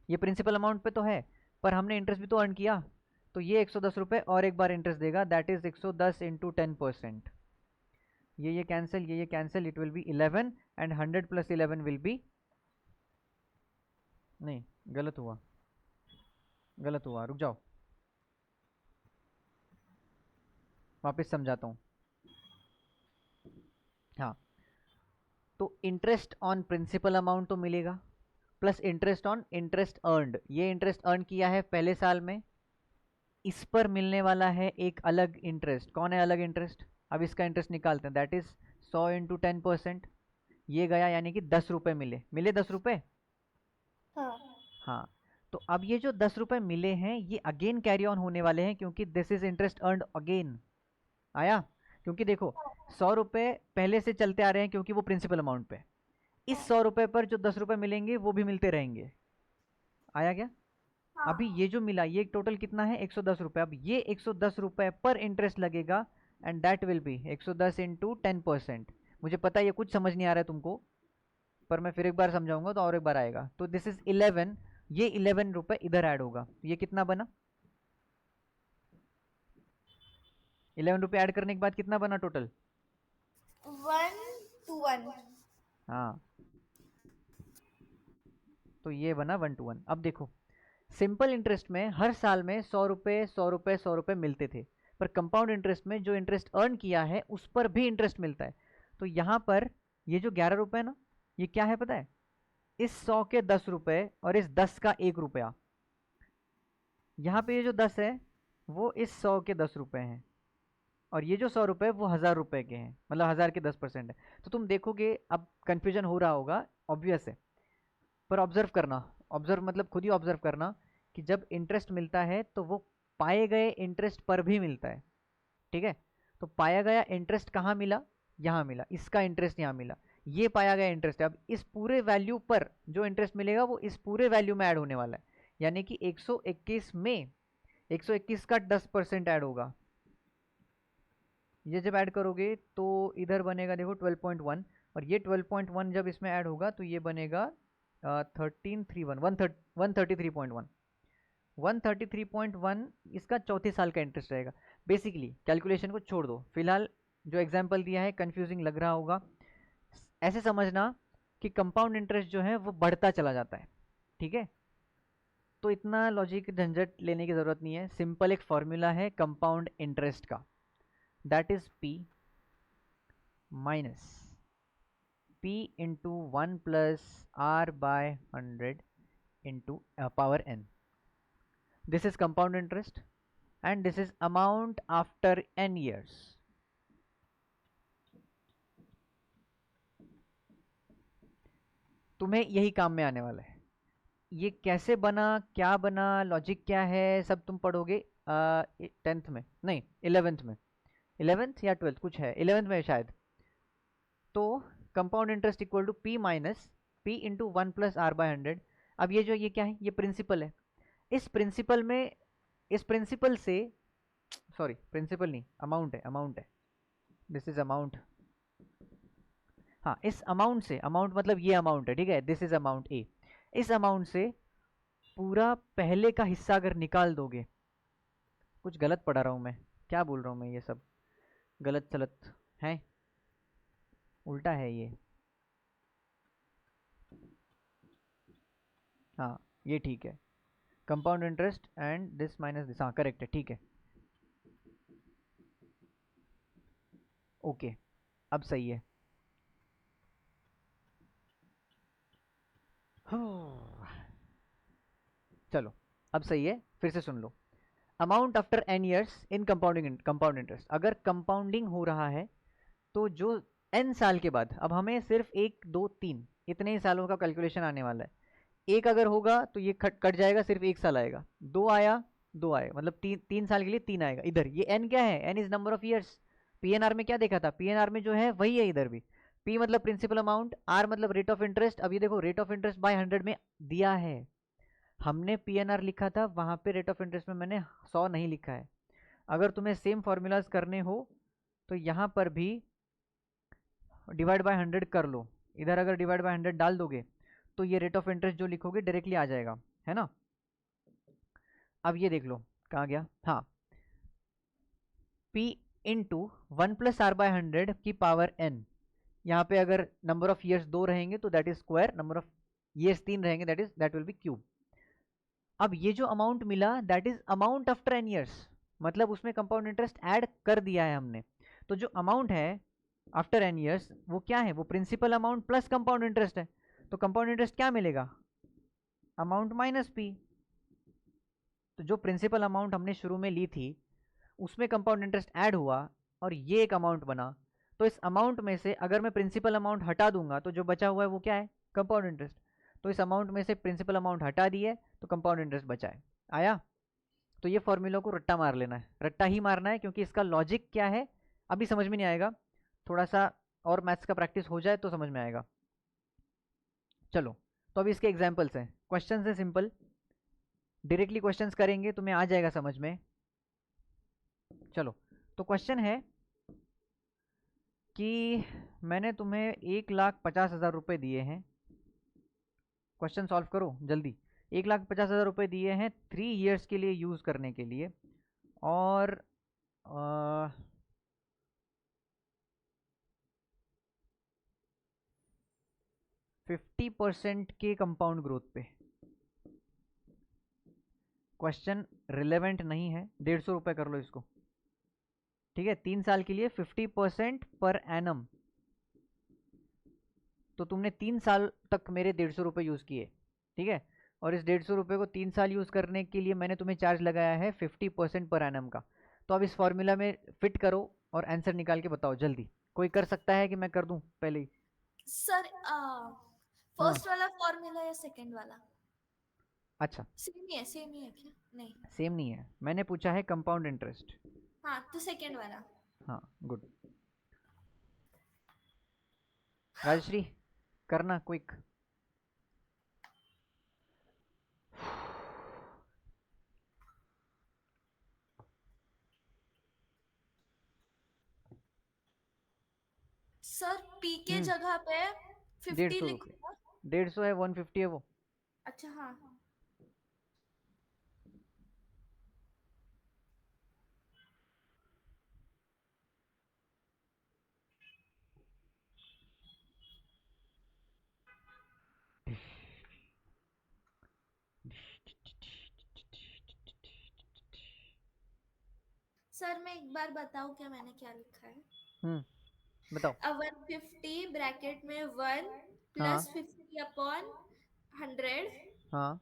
ये प्रिंसिपल अमाउंट पे तो है, पर हमने इंटरेस्ट भी तो अर्न किया, तो ये 110 रुपए और एक बार इंटरेस्ट देगा, दैट इज 110 इंटू 10%। ये कैंसिल, ये cancel, it will be 11 and 100 plus 11 will be, नहीं गलत हुआ, गलत हुआ, रुक जाओ वापस समझाता हूँ। हाँ, तो इंटरेस्ट ऑन प्रिंसिपल अमाउंट तो मिलेगा, plus interest on interest earned, ये इंटरेस्ट अर्न किया है पहले साल में, इस पर मिलने वाला है एक अलग इंटरेस्ट। कौन है अलग इंटरेस्ट? अब इसका इंटरेस्ट निकालते हैं, दैट इज 100 इंटू 10%, ये गया यानी कि 10 रुपए मिले 10 रुपए।
हाँ
हाँ, तो अब ये जो 10 रुपए मिले हैं ये अगेन कैरी ऑन होने वाले हैं, क्योंकि this is interest earned again. आया? क्योंकि देखो 100 रुपए पहले से चलते आ रहे हैं, क्योंकि वो प्रिंसिपल अमाउंट पे, इस 100 रुपए पर जो 10 रुपए मिलेंगे वो भी मिलते रहेंगे। आया क्या? अभी ये जो मिला ये टोटल कितना है, 110 रुपए। अब ये 110 रुपए पर इंटरेस्ट लगेगा and that will be 110 into 10%। मुझे पता है ये कुछ समझ नहीं आ रहा है तुमको, पर मैं फिर एक बार समझाऊंगा तो और एक बार आएगा। तो दिस इज 11, ये 11 रुपए इधर ऐड होगा, ये कितना बना, 11 रुपए ऐड करने के बाद कितना बना टोटल?
1 to 1।
हाँ, तो ये बना 1 to 1। अब देखो सिंपल इंटरेस्ट में हर साल में 100 रुपए 100 रुपए 100 रुपए मिलते थे, पर कंपाउंड इंटरेस्ट में जो इंटरेस्ट अर्न किया है उस पर भी इंटरेस्ट मिलता है। तो यहाँ पर ये जो 11 रुपए है ना, ये क्या है पता है, इस 100 के 10 रुपए और इस 10 का 1 रुपया। यहाँ पे ये जो 10 है वो इस 100 के 10 रुपए हैं, और ये जो 100 रुपये वो 1000 रुपये के हैं, मतलब 1000 के 10% है। तो तुम देखोगे, अब कन्फ्यूजन हो रहा होगा, ऑब्वियस है, पर ऑब्जर्व करना, ऑब्जर्व मतलब खुद ही ऑब्जर्व करना कि जब इंटरेस्ट मिलता है तो वो पाए गए इंटरेस्ट पर भी मिलता है, ठीक है। तो पाया गया इंटरेस्ट कहाँ मिला, यहाँ मिला, इसका इंटरेस्ट यहाँ मिला, ये पाया गया इंटरेस्ट है। अब इस पूरे वैल्यू पर जो इंटरेस्ट मिलेगा वो इस पूरे वैल्यू में ऐड होने वाला है, यानी कि 121 में 121 का 10% ऐड होगा। ये जब ऐड करोगे तो इधर बनेगा देखो 12.1, और ये 12.1 जब इसमें ऐड होगा तो ये बनेगा 133.1 133.1 इसका चौथे साल का इंटरेस्ट रहेगा। बेसिकली कैलकुलेशन को छोड़ दो, फिलहाल जो एग्जांपल दिया है कंफ्यूजिंग लग रहा होगा, ऐसे समझना कि कंपाउंड इंटरेस्ट जो है वो बढ़ता चला जाता है, ठीक है। तो इतना लॉजिक झंझट लेने की ज़रूरत नहीं है, सिंपल एक फॉर्मूला है कंपाउंड इंटरेस्ट का, that is P minus P into 1 plus R/100 into power n। This is compound interest and this is amount after n years. तुम्हें यही काम में आने वाला है। ये कैसे बना, क्या बना, लॉजिक क्या है, सब तुम पढ़ोगे 10th में, नहीं 11th में, 11th या 12th कुछ है, 11th में शायद। तो compound interest equal to P minus P into 1 plus R/100। अब ये जो ये क्या है, ये प्रिंसिपल है। इस प्रिंसिपल से, सॉरी प्रिंसिपल नहीं, अमाउंट है, अमाउंट है, दिस इज अमाउंट। हाँ, इस अमाउंट से, अमाउंट मतलब ये अमाउंट है, ठीक है, दिस इज अमाउंट ए। इस अमाउंट से पूरा पहले का हिस्सा अगर निकाल दोगे, कुछ गलत पढ़ा रहा हूँ मैं, क्या बोल रहा हूँ मैं, ये सब गलत सलत है, उल्टा है ये, हाँ ये ठीक है, compound interest and this minus this, हाँ करेक्ट है, ठीक है, ओके अब सही है। चलो अब सही है, फिर से सुन लो। Amount after n years in compound interest, अगर कंपाउंडिंग हो रहा है तो जो n साल के बाद, अब हमें सिर्फ 1 2 3 इतने ही सालों का कैलकुलेशन आने वाला है। एक अगर होगा तो ये कट जाएगा, सिर्फ 1 साल आएगा, 2 आया 2 आए, मतलब 3 साल के लिए 3 आएगा। इधर ये n क्या है, n is number of years. PNR में क्या देखा था, PNR में जो है वही है इधर भी, P मतलब प्रिंसिपल अमाउंट, R मतलब रेट ऑफ इंटरेस्ट। अब ये देखो रेट ऑफ इंटरेस्ट बाय 100 में दिया है, हमने PNR लिखा था, वहाँ पे रेट ऑफ इंटरेस्ट में मैंने 100 नहीं लिखा है। अगर तुम्हें सेम फॉर्मूलाज करने हो तो यहाँ पर भी डिवाइड बाय 100 कर लो, इधर अगर डिवाइड बाय 100 डाल दोगे तो ये रेट ऑफ इंटरेस्ट जो लिखोगे डायरेक्टली आ जाएगा, है ना। अब ये देख लो कहाँ गया, हाँ, P इंटू 1 प्लस R/100 की पावर n, यहाँ पे अगर नंबर ऑफ ईयर्स 2 रहेंगे तो that is square, number of years 3 रहेंगे दैट विल बी क्यूब। अब ये जो अमाउंट मिला that is amount after n years, मतलब उसमें कंपाउंड इंटरेस्ट ऐड कर दिया है हमने। तो जो अमाउंट है आफ्टर n ईयर्स वो क्या है, वो principal amount plus compound interest है। तो कंपाउंड इंटरेस्ट क्या मिलेगा, अमाउंट माइनस P। तो जो प्रिंसिपल अमाउंट हमने शुरू में ली थी उसमें कंपाउंड इंटरेस्ट ऐड हुआ और ये एक अमाउंट बना, तो इस अमाउंट में से अगर मैं प्रिंसिपल अमाउंट हटा दूंगा तो जो बचा हुआ है वो क्या है, कंपाउंड इंटरेस्ट। तो इस अमाउंट में से प्रिंसिपल अमाउंट हटा दिए तो कंपाउंड इंटरेस्ट बचा है, आया। तो ये फॉर्मूला को रट्टा मार लेना है, रट्टा ही मारना है, क्योंकि इसका लॉजिक क्या है अभी समझ में नहीं आएगा, थोड़ा सा और मैथ्स का प्रैक्टिस हो जाए तो समझ में आएगा। चलो तो अभी इसके एग्जाम्पल्स हैं, क्वेश्चन है सिंपल, डायरेक्टली क्वेश्चंस करेंगे तुम्हें आ जाएगा समझ में। चलो तो क्वेश्चन है कि मैंने तुम्हें 1,50,000 रुपये दिए हैं, क्वेश्चन सॉल्व करो जल्दी। 1,50,000 रुपये दिए हैं 3 ईयर्स के लिए यूज़ करने के लिए, और 50% के कंपाउंड ग्रोथ पे। क्वेश्चन रिलेवेंट नहीं है, 150 रुपये कर लो इसको, ठीक है, 3 साल के लिए 50% पर एनम। तो तुमने 3 साल तक मेरे 150 रुपये यूज़ किए, ठीक है, और इस 150 रुपये को 3 साल यूज़ करने के लिए मैंने तुम्हें चार्ज लगाया है 50% पर एनम का। तो अब इस फॉर्मूला में फिट करो और आंसर निकाल के बताओ जल्दी। कोई कर सकता है कि मैं कर दूं पहले ही?
सर
हाँ,
फर्स्ट वाला फॉर्मूला या सेकंड वाला?
अच्छा,
सेम ही है क्या? नहीं।
सेम नहीं है, मैंने पूछा है कंपाउंड इंटरेस्ट।
हाँ तो सेकंड वाला।
हाँ, गुड। राजश्री, करना क्विक।
सर पी के जगह पे 50
₹150।
लिखूंगा?
150 है, 150 है वो।
अच्छा हाँ। सर मैं एक बार बताऊं क्या मैंने क्या लिखा है?
बताओ।
150 ब्रैकेट में 1
हाँ
प्लस 50 अपॉन 100
हाँ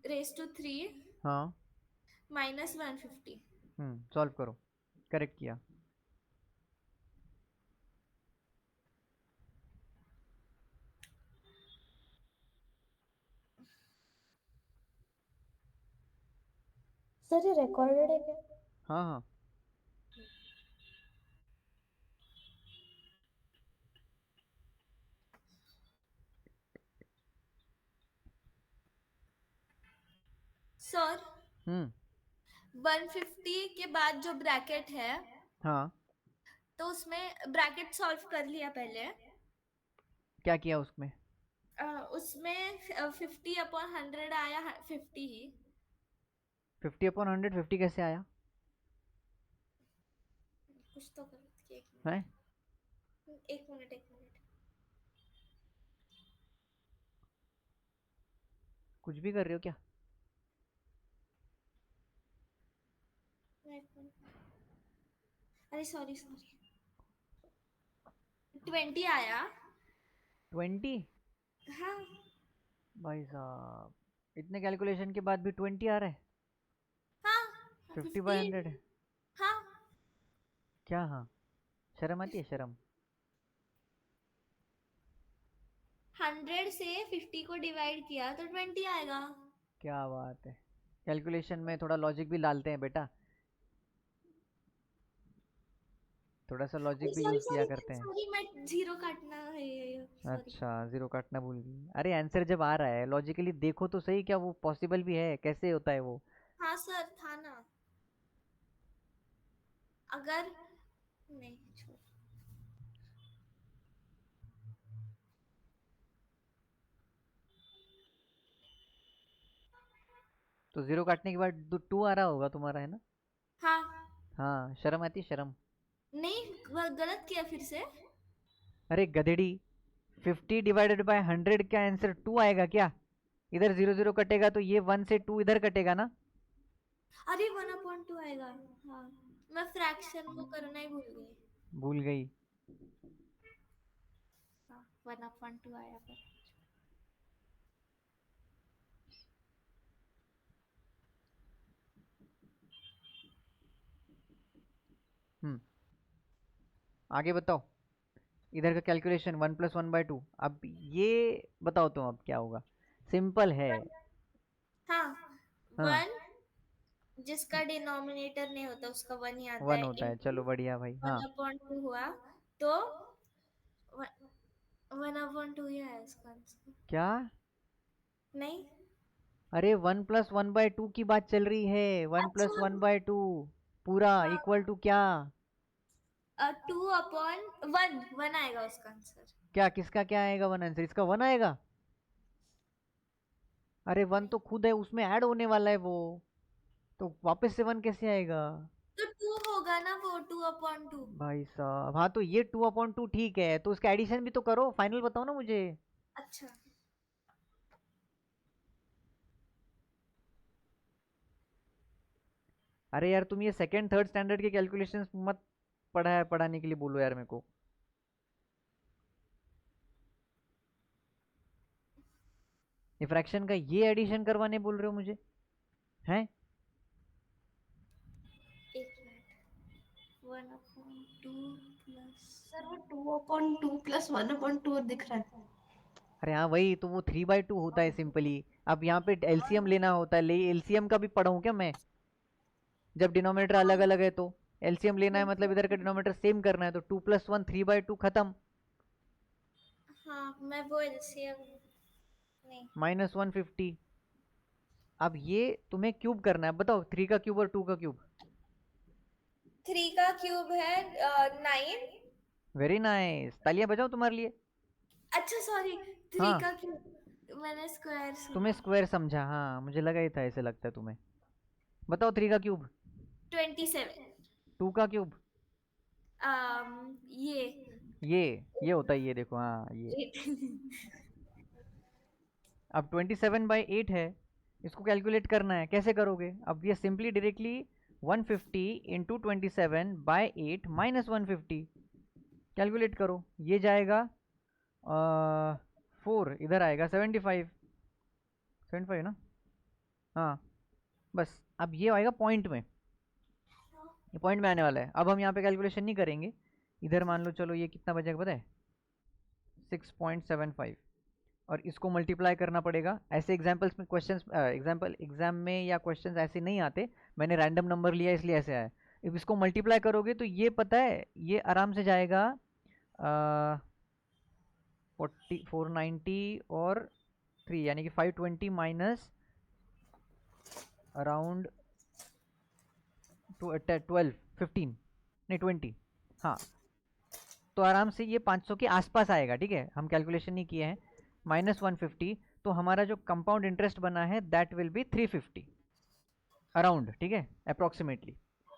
रेस टू 3
हाँ।
माइनस 150।
सॉल्व करो। करेक्ट किया।
सर ये रिकॉर्डेड है क्या?
हाँ हाँ।
सर
हम्म
150 के बाद जो ब्रैकेट है
हाँ।
तो उसमें ब्रैकेट सॉल्व कर लिया पहले।
क्या किया उसमें?
उसमें 50 अपॉन 100 आया 50 ही।
50/100 50 कैसे आया?
कुछ तो गलत किया।
है?
एक मिनट एक मिनट।
कुछ भी कर रहे हो क्या?
एक मिनट। अरे सॉरी सॉरी। 20 आया।
20?
हाँ
भाई साहब, इतने कैलकुलेशन के बाद भी 20 आ रहा है?
हाँ
50/100 है?
50। हाँ
क्या? हाँ, शर्म आती है, शर्म।
100 से 50 को डिवाइड किया तो 20 आएगा।
क्या बात है, कैलकुलेशन में थोड़ा लॉजिक भी डालते हैं बेटा, थोड़ा सा लॉजिक भी
सॉरी
यूज़ किया
सॉरी
करते हैं।
सॉरी मैं जीरो काटना है। सॉरी।
अच्छा, जीरो काटना भूल गई। अरे आंसर जब आ रहा है लॉजिकली देखो तो सही, क्या वो पॉसिबल भी है? कैसे होता है वो?
हाँ सर था ना। अगर नहीं छोड़।
तो जीरो काटने के बाद 2 आ रहा होगा तुम्हारा, है ना?
हाँ
हाँ, शर्म आती है, शर्म।
नहीं गलत किया फिर से।
अरे गधेड़ी, 50/100 का आंसर 2 आएगा क्या? इधर जीरो जीरो कटेगा तो ये 1 से 2 इधर कटेगा ना?
अरे 1/2 आएगा। हाँ मैं फ्रैक्शन वो करना ही भूल गई।
भूल गई।
हाँ 1/2 आया पर।
हम्म आगे बताओ। इधर का कैलकुलेशन 1+1/2। अब ये बताओ तुम, अब क्या होगा? सिंपल है।
हाँ
हाँ,
1 जिसका डिनोमिनेटर नहीं होता उसका 1 ही आता
1
है
होता है,
इंटू
चलो बढ़िया भाई। हाँ,
1/2 हुआ तो 1/2 ही है इसका आंसर।
क्या?
नहीं।
अरे 1+1/2 की बात चल रही है, वन
अच्छा
प्लस वन बाय टू पूरा
हाँ
इक्वल टू क्या?
2/1 आएगा उसका आंसर।
क्या? किसका क्या आएगा? 1 आंसर, इसका 1 आएगा? अरे 1 तो खुद है, उसमें ऐड होने वाला है वो, तो वापस से 1 कैसे आएगा?
तो 2 होगा ना वो 2/2।
भाई साहब, हाँ तो ये 2/2 ठीक है, तो उसका एडिशन भी तो करो, फाइनल बताओ ना मुझे।
अच्छा
अरे यार, तुम ये सेकंड थर्ड स्टैंडर्ड के कैलकुलेशंस मत पढ़ाने के लिए बोलो यार मेरे को। ये फ्रैक्शन का ये एडिशन करवाने बोल रहे हो मुझे? हैं?
एक मिनट। 1/2 प्लस
सर वो 2/2 प्लस 1/2 दिख रहा है।
अरे हाँ वही तो, वो 3/2 होता है सिंपली। अब यहाँ पे एलसीएम लेना होता है, ले एलसीएम का भी पढ़ा हूँ क्या मैं? जब डिनोमिनेटर अलग अलग है तो एलसीएम लेना है, मतलब इधर का डिनोमिनेटर सेम करना है, तो 2+1 3/2 खत्म,
हाँ मैं वो एलसीएम नहीं।
-150। अब ये तुम्हें क्यूब करना है, बताओ 3 का क्यूब और 2 का क्यूब।
3 का क्यूब है 9।
वेरी नाइस, तालियां बजाओ तुम्हारे लिए।
अच्छा सॉरी, 3
हाँ
का क्यूब मैंने स्क्वायर
तुम्हें
सुना।
स्क्वायर समझा, हाँ मुझे लगा ही था, ऐसे लगता है तुम्हें। बताओ 3 का क्यूब।
27।
2 का क्यूब।
ये
ये होता है, ये देखो, हाँ ये। अब 27/8 है, इसको कैलकुलेट करना है, कैसे करोगे? अब ये सिंपली डायरेक्टली 150 इंटू 27/8 -150 कैलकुलेट करो, ये जाएगा 4, इधर आएगा 75 ना, हाँ बस। अब ये आएगा पॉइंट में, ये पॉइंट में आने वाला है। अब हम यहाँ पे कैलकुलेशन नहीं करेंगे, इधर मान लो चलो ये कितना बचेगा पता है, 6.75, और इसको मल्टीप्लाई करना पड़ेगा। ऐसे एग्जाम्पल्स में क्वेश्चंस, एग्जाम में या क्वेश्चंस ऐसे नहीं आते, मैंने रैंडम नंबर लिया इसलिए ऐसे आया। if इसको मल्टीप्लाई करोगे तो ये पता है ये आराम से जाएगा 490 और 3 यानी कि 520 माइनस अराउंड 12 15 नहीं 20, हाँ तो आराम से ये 500 के आसपास आएगा, ठीक है, हम कैलकुलेशन नहीं किए हैं। -150, तो हमारा जो कंपाउंड इंटरेस्ट बना है दैट विल बी 350 अराउंड, ठीक है, अप्रोक्सीमेटली।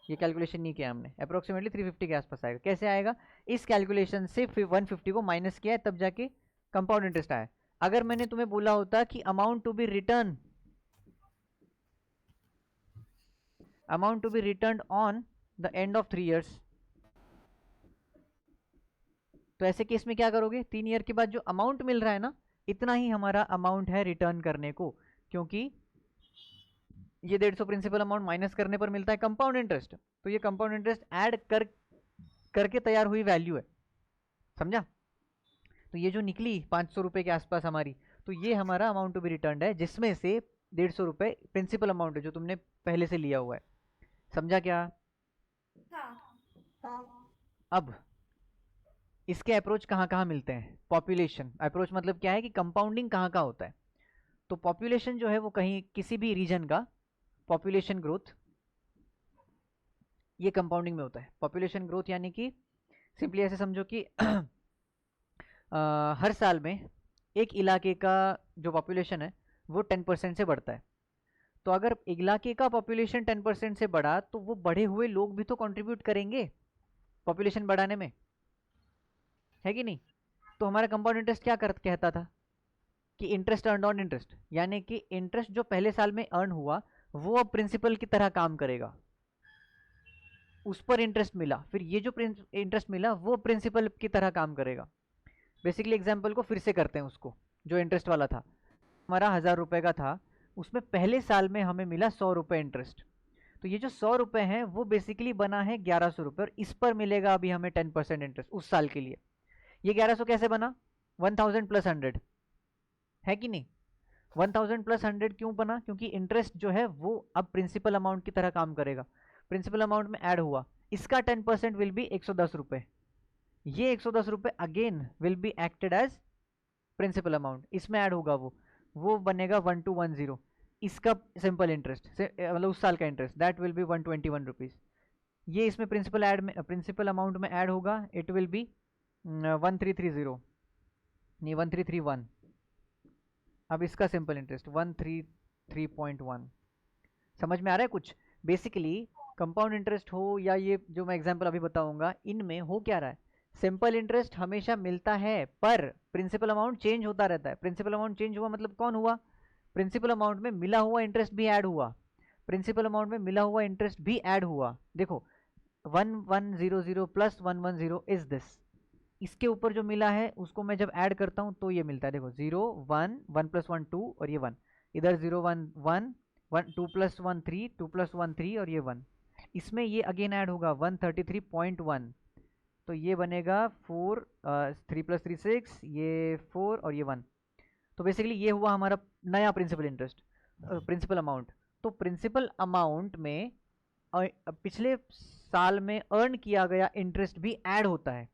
ये कैलकुलेशन नहीं किया हमने, अप्रोक्सीमेटली 350 के आसपास आएगा। कैसे आएगा? इस कैलकुलेशन से फिर 150 को माइनस किया है, तब जाके कंपाउंड इंटरेस्ट आया। अगर मैंने तुम्हें बोला होता कि amount to be return on the end of 3 years, तो ऐसे केस में क्या करोगे? 3 ईयर के बाद जो अमाउंट मिल रहा है ना, इतना ही हमारा अमाउंट है रिटर्न करने को, क्योंकि ये 150 प्रिंसिपल अमाउंट माइनस करने पर मिलता है कंपाउंड इंटरेस्ट, तो ये कंपाउंड इंटरेस्ट ऐड करके तैयार हुई वैल्यू है, समझा? तो ये जो निकली 500 रुपए के आसपास हमारी, तो ये हमारा अमाउंट टू बी रिटर्न है, जिसमें से 150 रुपए प्रिंसिपल अमाउंट है जो तुमने पहले से लिया हुआ है। समझा क्या?
हाँ।
अब इसके अप्रोच कहाँ कहाँ मिलते हैं? पॉपुलेशन अप्रोच मतलब क्या है कि कंपाउंडिंग कहाँ कहाँ होता है। तो पॉपुलेशन जो है वो कहीं किसी भी रीजन का पॉपुलेशन ग्रोथ, ये कंपाउंडिंग में होता है। पॉपुलेशन ग्रोथ यानी कि सिंपली ऐसे समझो कि हर साल में एक इलाके का जो पॉपुलेशन है वो 10% से बढ़ता है। तो अगर इलाके का पॉपुलेशन 10% से बढ़ा, तो वो बढ़े हुए लोग भी तो कंट्रीब्यूट करेंगे पॉपुलेशन बढ़ाने में, है कि नहीं? तो हमारा कंपाउंड इंटरेस्ट क्या कहता था कि इंटरेस्ट अर्न ऑन इंटरेस्ट, यानी कि इंटरेस्ट जो पहले साल में अर्न हुआ वो अब प्रिंसिपल की तरह काम करेगा, उस पर इंटरेस्ट मिला, फिर ये जो इंटरेस्ट मिला वो प्रिंसिपल की तरह काम करेगा। बेसिकली एग्जाम्पल को फिर से करते हैं, उसको जो इंटरेस्ट वाला था हमारा 1000 रुपये का था, उसमें पहले साल में हमें मिला 100 रुपये इंटरेस्ट, तो ये जो 100 रुपये हैं वो बेसिकली बना है 1100 रुपये, और इस पर मिलेगा अभी हमें 10% इंटरेस्ट उस साल के लिए। ये 1100 कैसे बना? 1000 + 100, है कि नहीं? 1000 + 100 क्यों बना? क्योंकि इंटरेस्ट जो है वो अब प्रिंसिपल अमाउंट की तरह काम करेगा, प्रिंसिपल अमाउंट में ऐड हुआ, इसका 10% विल बी 110 रुपये, ये 110 रुपये again will be acted as principal amount, इसमें ऐड होगा वो बनेगा 1210, इसका सिंपल इंटरेस्ट मतलब उस साल का interest that will be 121 rupees. ये इसमें प्रिंसिपल अमाउंट में ऐड होगा, इट विल बी 1330 नहीं 1331। अब इसका सिंपल इंटरेस्ट 133.1। समझ में आ रहा है कुछ? बेसिकली कंपाउंड इंटरेस्ट हो या ये जो मैं एग्जांपल अभी बताऊंगा, इनमें हो क्या रहा है, सिंपल इंटरेस्ट हमेशा मिलता है पर प्रिंसिपल अमाउंट चेंज होता रहता है। प्रिंसिपल अमाउंट चेंज हुआ मतलब कौन हुआ? प्रिंसिपल अमाउंट में मिला हुआ इंटरेस्ट भी ऐड हुआ, प्रिंसिपल अमाउंट में मिला हुआ इंटरेस्ट भी ऐड हुआ। देखो 1100 + 110 इज दिस, इसके ऊपर जो मिला है उसको मैं जब ऐड करता हूँ तो ये मिलता है, देखो 0 1 1 + 1 2 और ये 1, इधर 0 1 1 1 2 + 1 3 2 + 1 3 और ये 1, इसमें ये अगेन ऐड होगा 133.1, तो ये बनेगा 4, 3 + 3 6, ये 4 और ये 1। तो बेसिकली ये हुआ हमारा नया प्रिंसिपल इंटरेस्ट, प्रिंसिपल अमाउंट। तो प्रिंसिपल अमाउंट में पिछले साल में अर्न किया गया इंटरेस्ट भी ऐड होता है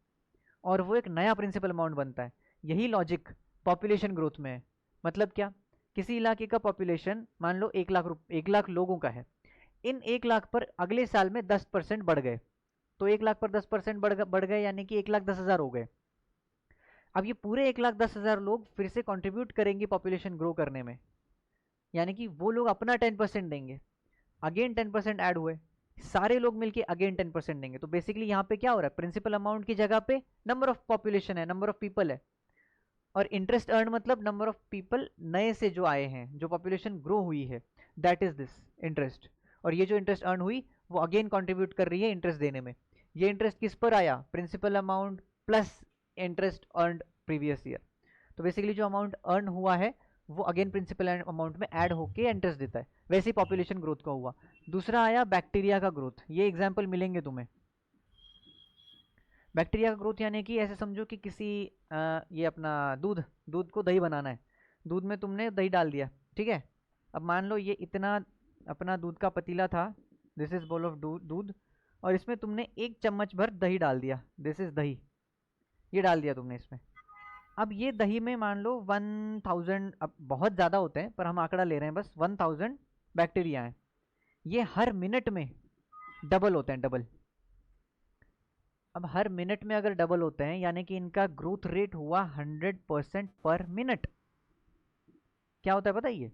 और वो एक नया प्रिंसिपल अमाउंट बनता है। यही लॉजिक पॉपुलेशन ग्रोथ में है। मतलब क्या, किसी इलाके का पॉपुलेशन मान लो 1 लाख लोगों का है, इन 1 लाख पर अगले साल में 10% बढ़ गए, तो 1 लाख पर 10% बढ़ गए यानी कि 1,10,000 हो गए। अब ये पूरे 1,10,000 लोग फिर से कंट्रीब्यूट करेंगे पॉपुलेशन ग्रो करने में, यानी कि वो लोग अपना 10% देंगे, अगेन 10% ऐड हुए, सारे लोग मिलके अगेन 10% देंगे। तो बेसिकली यहाँ पे क्या हो रहा है, प्रिंसिपल अमाउंट की जगह पे नंबर ऑफ पॉपुलेशन है, नंबर ऑफ पीपल है, और इंटरेस्ट अर्न मतलब नंबर ऑफ पीपल नए से जो आए हैं, जो पॉपुलेशन ग्रो हुई है, दैट इज दिस इंटरेस्ट। और ये जो इंटरेस्ट अर्न हुई वो अगेन कंट्रीब्यूट कर रही है इंटरेस्ट देने में। ये इंटरेस्ट किस पर आया, principal amount plus interest earned previous year. तो बेसिकली जो अमाउंट अर्न हुआ है वो अगेन प्रिंसिपल अमाउंट में ऐड होके इंटरेस्ट देता है। वैसे ही पॉपुलेशन ग्रोथ का हुआ। दूसरा आया बैक्टीरिया का ग्रोथ, ये एग्जाम्पल मिलेंगे तुम्हें। बैक्टीरिया का ग्रोथ यानी कि ऐसे समझो कि किसी ये अपना दूध को दही बनाना है, दूध में तुमने दही डाल दिया, ठीक है। अब मान लो ये इतना अपना दूध का पतीला था, दिस इज बोल ऑफ दूध, और इसमें तुमने 1 चम्मच भर दही डाल दिया, दिस इज दही, ये डाल दिया तुमने इसमें। अब ये दही में मान लो 1000, अब बहुत ज़्यादा होते हैं पर हम आंकड़ा ले रहे हैं बस, 1000 बैक्टीरिया हैं। ये हर मिनट में डबल होते हैं, डबल। अब हर मिनट में अगर डबल होते हैं यानी कि इनका ग्रोथ रेट हुआ 100% पर मिनट। क्या होता है पता है, ये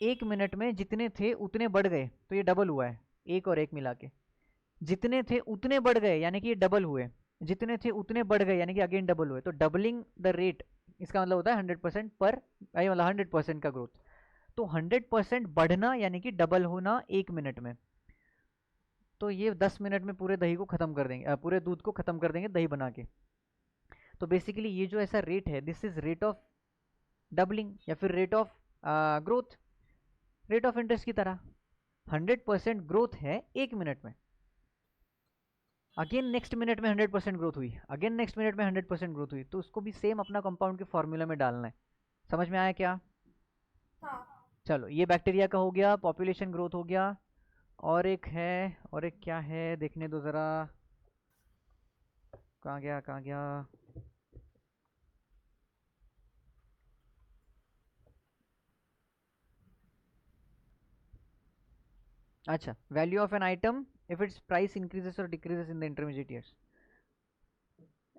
1 मिनट में जितने थे उतने बढ़ गए, तो ये डबल हुआ है, 1 और 1 मिला के। जितने थे उतने बढ़ गए यानी कि ये डबल हुए, जितने थे उतने बढ़ गए यानी कि अगेन डबल हुए। तो डबलिंग द रेट, इसका मतलब होता है 100% पर, मतलब 100% का ग्रोथ। तो 100% बढ़ना यानी कि डबल होना 1 मिनट में। तो ये 10 मिनट में पूरे दही को खत्म कर देंगे, पूरे दूध को खत्म कर देंगे दही बना के। तो बेसिकली ये जो ऐसा रेट है, this is rate of doubling या फिर rate of growth, rate of interest की तरह। 100% ग्रोथ है 1 मिनट में, अगेन नेक्स्ट मिनट में 100% ग्रोथ हुई, अगेन नेक्स्ट मिनट में 100% ग्रोथ हुई। तो उसको भी सेम अपना कंपाउंड के फॉर्मूला में डालना है। समझ में आया क्या?
हाँ।
चलो, ये बैक्टीरिया का हो गया, पॉपुलेशन ग्रोथ हो गया। और एक है, और एक क्या है, देखने दो ज़रा, कहाँ गया कहाँ गया। अच्छा, value of an item if it's price increases और decreases in the intermediate years.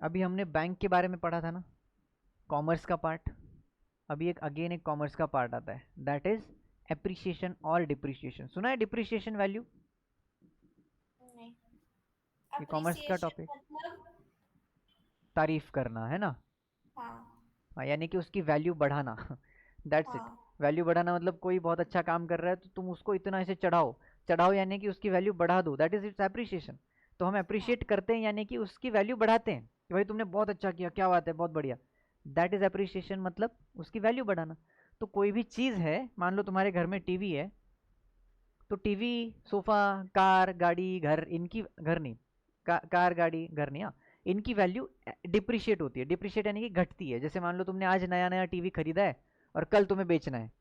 अभी हमने बैंक के बारे में पढ़ा था ना, कॉमर्स का पार्ट। अभी एक अगेन एक कॉमर्स का पार्ट आता है, दैट इज एप्रिसिएशन और डिप्रिसिएशन। सुना है डिप्रिसिएशन वैल्यू?
नहीं,
ये कॉमर्स का
appreciation
टॉपिक,
मतलब,
तारीफ करना है ना।
हाँ
हाँ, यानी कि उसकी वैल्यू बढ़ाना, दैट्स इट।
हाँ
वैल्यू बढ़ाना मतलब कोई बहुत अच्छा काम कर रहा है तो तुम उसको इतना ऐसे चढ़ाओ, चढ़ाओ यानी कि उसकी वैल्यू बढ़ा दो, दैट इज इट्स एप्रिसिएशन। तो हम अप्रिशिएट करते हैं यानी कि उसकी वैल्यू बढ़ाते हैं कि भाई तुमने बहुत अच्छा किया, क्या बात है, बहुत बढ़िया। दैट इज एप्रिसिएशन, मतलब उसकी वैल्यू बढ़ाना। तो कोई भी चीज़ है, मान लो तुम्हारे घर में टीवी है, तो टीवी, सोफा, कार, गाड़ी, घर, इनकी, घर नहीं, कार, गाड़ी, घर नहीं, हाँ, इनकी वैल्यू डिप्रिशिएट होती है। डिप्रिशिएट यानी कि घटती है। जैसे मान लो तुमने आज नया नया टीवी खरीदा है और कल तुम्हें बेचना है,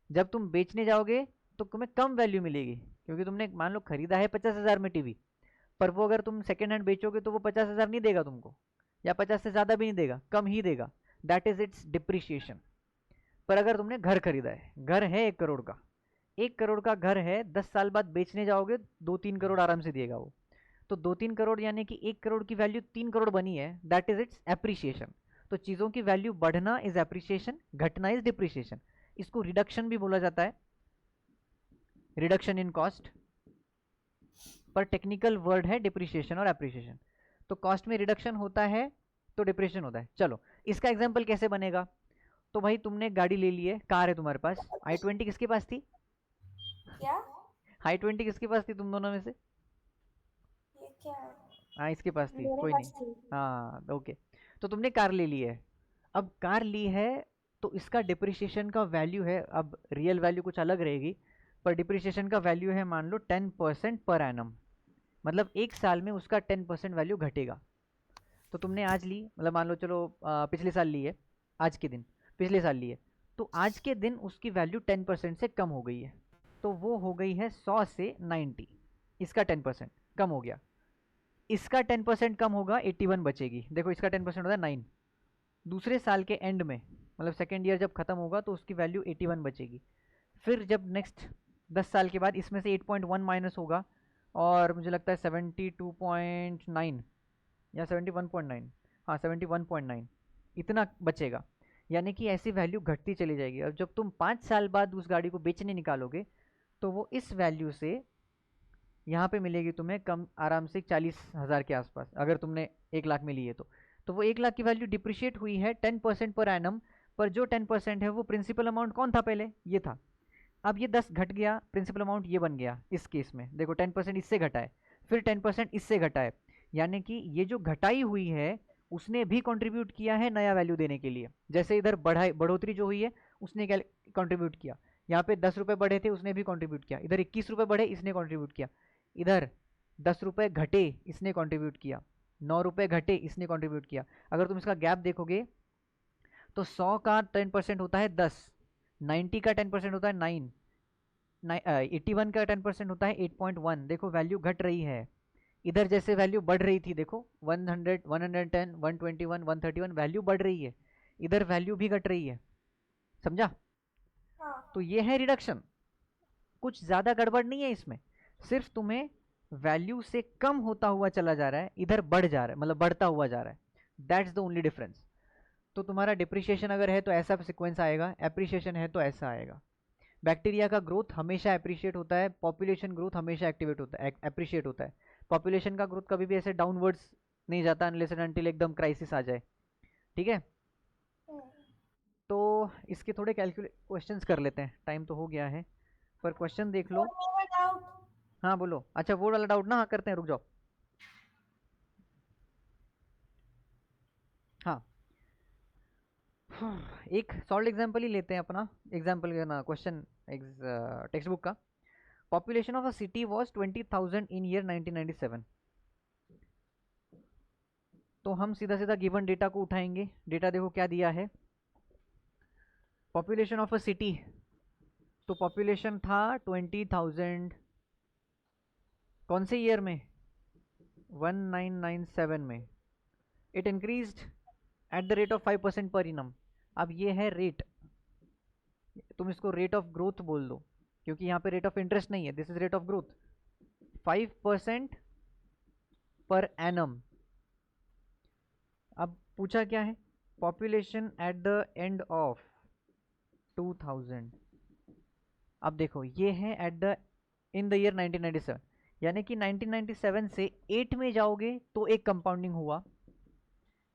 जब तुम बेचने जाओगे तो तुम्हें कम वैल्यू मिलेगी, क्योंकि तुमने मान लो खरीदा है 50,000 में टीवी, पर वो अगर तुम सेकेंड हैंड बेचोगे तो वो 50,000 नहीं देगा तुमको, या 50 से ज़्यादा भी नहीं देगा, कम ही देगा। That is it's depreciation. पर अगर तुमने घर खरीदा है, घर है 1 करोड़ का, 1 करोड़ का घर है, 10 साल बाद बेचने जाओगे 2-3 करोड़ आराम से देगा वो। तो 2-3 करोड़ यानी कि 1 करोड़ की वैल्यू 3 करोड़ बनी है, दैट इज इट्स एप्रिसिएशन। तो चीज़ों की वैल्यू बढ़ना इज एप्रिसिएशन, घटना इज डिप्रिसिएशन। इसको रिडक्शन भी बोला जाता है, रिडक्शन इन कॉस्ट, पर टेक्निकल वर्ड है डिप्रिसिएशन और एप्रिसिएशन। तो कॉस्ट में रिडक्शन होता है तो डिप्रिसिएशन होता है। चलो, इसका एग्जाम्पल कैसे बनेगा? तो भाई तुमने गाड़ी ले ली है, कार है तुम्हारे पास, i20 किसके पास थी?
क्या,
i20 किसके पास थी तुम दोनों में से?
ये क्या है?
हाँ, इसके पास थी,
मेरे
कोई
पास
नहीं।
थी।
हाँ, ओके। तो तुमने कार ले ली है, अब कार ली है तो इसका डिप्रिसिएशन का वैल्यू है, अब रियल वैल्यू कुछ अलग रहेगी, पर डिप्रिसिएशन का वैल्यू है मान लो 10% पर एनम, मतलब एक साल में उसका 10% वैल्यू घटेगा। तो तुमने आज ली, मतलब मान लो चलो पिछले साल ली है, आज के दिन पिछले साल ली है, तो आज के दिन उसकी वैल्यू 10% से कम हो गई है, तो वो हो गई है 100 से 90, इसका 10% कम हो गया। इसका 10% कम होगा 81 बचेगी। देखो इसका 10% होता है 9, दूसरे साल के एंड में मतलब सेकेंड ईयर जब खत्म होगा तो उसकी वैल्यू 81 बचेगी। फिर जब नेक्स्ट 10 साल के बाद इसमें से 8.1 माइनस होगा और मुझे लगता है 72.9 या 71.9, हाँ 71.9 इतना बचेगा। यानी कि ऐसी वैल्यू घटती चली जाएगी। और जब तुम 5 साल बाद उस गाड़ी को बेचने निकालोगे तो वो इस वैल्यू से यहाँ पे मिलेगी तुम्हें कम आराम से 40,000 के आसपास, अगर तुमने 1 लाख में ली है तो वो 1 लाख की वैल्यू डिप्रिशिएट हुई है 10% पर एनम। पर जो 10% है वो प्रिंसिपल अमाउंट कौन था पहले, ये था। अब ये 10 घट गया, प्रिंसिपल अमाउंट ये बन गया। इस केस में देखो 10% इससे घटा है, फिर 10% इससे घटा है, यानी कि ये जो घटाई हुई है उसने भी कंट्रीब्यूट किया है नया वैल्यू देने के लिए। जैसे इधर बढ़ोतरी जो हुई है उसने क्या कंट्रीब्यूट किया, यहाँ पे 10 रुपये बढ़े थे उसने भी कंट्रीब्यूट किया, इधर 21 रुपये बढ़े इसने कंट्रीब्यूट किया, इधर 10 रुपये घटे इसने कंट्रीब्यूट किया, 9 रुपये घटे इसने कंट्रीब्यूट किया। अगर तुम इसका गैप देखोगे तो 100 का 10% होता है 10, 90 का 10% होता है 9, 81 का 10% होता है 8.1। देखो वैल्यू घट रही है। इधर जैसे वैल्यू बढ़ रही थी देखो 100, 110, 121, 131 वैल्यू बढ़ रही है, इधर वैल्यू भी घट रही है। समझा?
हाँ।
तो ये है रिडक्शन। कुछ ज़्यादा गड़बड़ नहीं है इसमें, सिर्फ तुम्हें वैल्यू से कम होता हुआ चला जा रहा है, इधर बढ़ जा रहा है, मतलब बढ़ता हुआ जा रहा है। That's the only difference. तो तुम्हारा डिप्रिशिएशन अगर है तो ऐसा सिक्वेंस आएगा, एप्रिशिएशन है तो ऐसा आएगा। बैक्टीरिया का ग्रोथ हमेशा एप्रिशिएट होता है, पॉपुलेशन ग्रोथ हमेशा एक्टिवेट होता है, एप्रिशिएट होता है। पॉपुलेशन का ग्रोथ कभी भी ऐसे डाउनवर्ड्स नहीं जाता अनलेस एंड अनटिल एकदम क्राइसिस आ जाए। ठीक है, तो इसके थोड़े क्वेश्चंस कर लेते हैं, टाइम तो हो गया है पर क्वेश्चन देख लो।
डाउट।
हाँ बोलो। अच्छा वो वाला डाउट ना, हाँ करते हैं, रुक जाओ। हाँ एक सॉल्व एग्जाम्पल ही लेते हैं अपना, एग्जाम्पल ना क्वेश्चन टेक्स्ट बुक का। Population of a city was 20,000 in year 1997। तो हम सीधा सीधा गिवन डेटा को उठाएंगे। डेटा देखो क्या दिया है, पॉपुलेशन ऑफ अ सिटी, तो पॉपुलेशन था 20,000 कौन से ईयर में, 1997 में। It increased at the rate of 5% पर इनम। अब ये है रेट, तुम इसको रेट ऑफ ग्रोथ बोल दो क्योंकि यहाँ पे रेट ऑफ इंटरेस्ट नहीं है, this is rate of growth. 5% per annum. अब पूछा क्या है, population at the end of 2000। अब देखो ये है at the in the year 1997, यानी कि 1997 से 8 में जाओगे तो एक कंपाउंडिंग हुआ,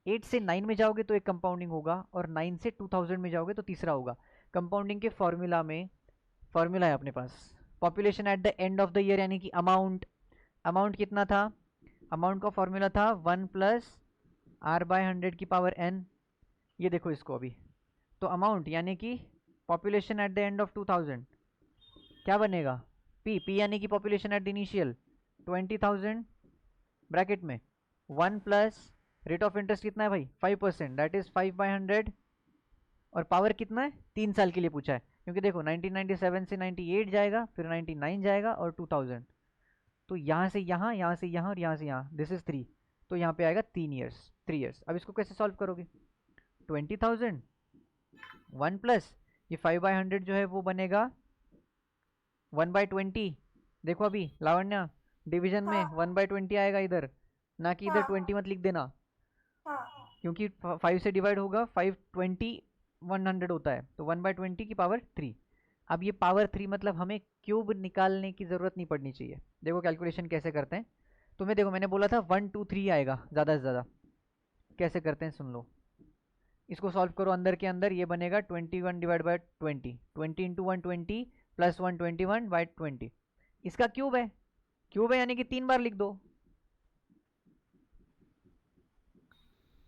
8 से 9 में जाओगे तो एक कंपाउंडिंग होगा, और 9 से 2000 में जाओगे तो तीसरा होगा। कंपाउंडिंग के फॉर्मूला में, फॉर्मूला है अपने पास, population at the end of the year यानी कि अमाउंट, अमाउंट कितना था, अमाउंट का फॉर्मूला था 1 प्लस R/100 की पावर n। ये देखो इसको अभी, तो अमाउंट यानी कि population at the end of 2000 क्या बनेगा, P यानी कि population at the initial 20,000 bracket में 1 प्लस रेट ऑफ इंटरेस्ट कितना है भाई 5%, दैट इज 5/100, और पावर कितना है 3 साल के लिए पूछा है क्योंकि देखो 1997 से 98 जाएगा, फिर 99 जाएगा और 2000, तो यहाँ से यहाँ, यहाँ से यहाँ और यहाँ से यहाँ, दिस इज 3, तो यहाँ पे आएगा 3 ईयर्स। अब इसको कैसे सॉल्व करोगे, 20,000 1 प्लस ये 5/100 जो है वो बनेगा 1/20। देखो अभी लावण्या डिवीजन में 1/20 आएगा इधर, ना कि इधर 20 मत लिख देना क्योंकि 5 से डिवाइड होगा, 520 100 होता है, तो 1/20 की पावर 3। अब ये पावर 3 मतलब हमें क्यूब निकालने की ज़रूरत नहीं पड़नी चाहिए। देखो कैलकुलेशन कैसे करते हैं, तुम्हें देखो मैंने बोला था 1 2 3 आएगा ज़्यादा से ज़्यादा, कैसे करते हैं सुन लो। इसको सॉल्व करो, अंदर के अंदर ये बनेगा 21 डिवाइड बाई 20, 20 इंटू 120 प्लस 121/20, इसका क्यूब है, क्यूब है यानी कि 3 बार लिख दो,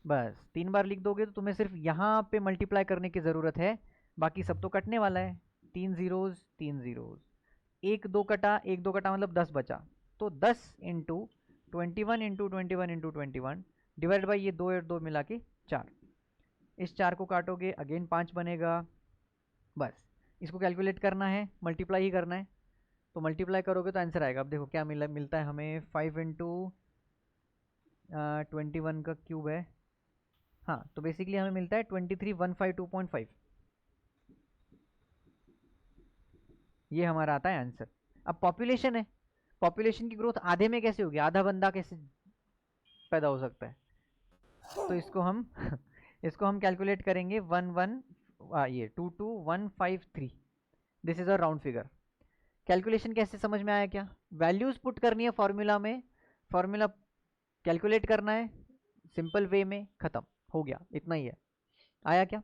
बस 3 बार लिख दोगे तो तुम्हें सिर्फ यहाँ पे मल्टीप्लाई करने की ज़रूरत है, बाकी सब तो कटने वाला है। 3 ज़ीरोज़ 3 ज़ीरोज़, एक दो कटा मतलब 10 बचा, तो 10 into 21 into 21 into 21 divide by ये 2 और 2 मिला के 4। इस 4 को काटोगे अगेन 5 बनेगा। बस इसको कैलकुलेट करना है, मल्टीप्लाई ही करना है, तो मल्टीप्लाई करोगे तो आंसर आएगा। अब देखो क्या मिलता है हमें, 5 इंटू 21 का क्यूब है, हाँ, तो बेसिकली हमें मिलता है 23152.5। ये हमारा आता है आंसर। अब पॉपुलेशन है, पॉपुलेशन की ग्रोथ आधे में कैसे होगी, आधा बंदा कैसे पैदा हो सकता है, तो इसको हम इसको हम कैलकुलेट करेंगे 22153। This is a round figure. Calculation कैसे समझ में आया क्या, वैल्यूज पुट करनी है फॉर्मूला में, फॉर्मूला कैलकुलेट करना है सिंपल वे में, खत्म हो गया, इतना ही है। आया क्या?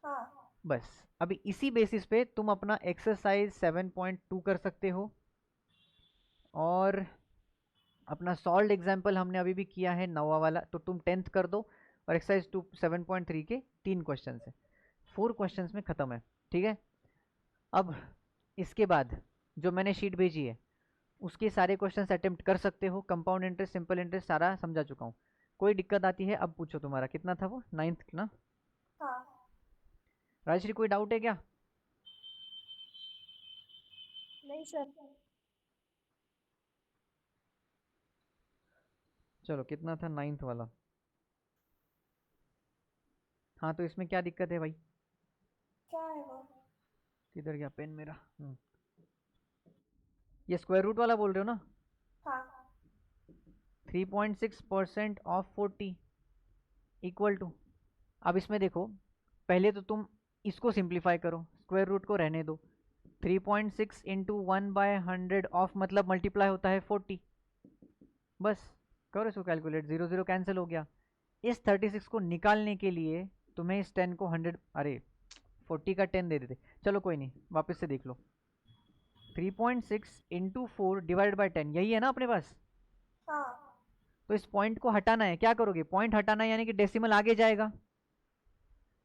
हाँ।
बस अभी इसी बेसिस पे तुम अपना एक्सरसाइज 7.2 कर सकते हो, और अपना सॉल्व एग्जाम्पल हमने अभी भी किया है 9वां वाला, तो तुम 10th कर दो, और एक्सरसाइज 7.3 के 3 क्वेश्चन है, 4 क्वेश्चन में ख़त्म है, ठीक है। अब इसके बाद जो मैंने शीट भेजी है उसके सारे क्वेश्चन अटेम्प्ट कर सकते हो। कंपाउंड इंटरेस्ट, सिंपल इंटरेस्ट सारा समझा चुका हूँ। कोई दिक्कत आती है अब पूछो, तुम्हारा कितना था वो, 9th ना?
हाँ।
राजश्री कोई डाउट है क्या?
नहीं सर।
चलो कितना था 9th वाला? हाँ, तो इसमें क्या दिक्कत है भाई?
क्या है वो?
किधर गया पेन मेरा? ये स्क्वायर रूट वाला बोल रहे हो ना?
हाँ।
3.6% ऑफ 40 इक्वल टू, अब इसमें देखो, पहले तो तुम इसको सिंप्लीफाई करो, स्क्वायर रूट को रहने दो। 3.6 इंटू 1/100 ऑफ मतलब मल्टीप्लाई होता है 40। बस करो इसको कैलकुलेट, 0 0 कैंसिल हो गया। इस 36 को निकालने के लिए तुम्हें इस 10 को 100, अरे 40 का 10 दे देते, चलो कोई नहीं, वापस से देख लो। 3.6 इंटू 4 डिवाइड बाई 10, यही है ना अपने पास?
हाँ।
तो इस पॉइंट को हटाना है, क्या करोगे, पॉइंट हटाना है यानी कि डेसिमल आगे जाएगा,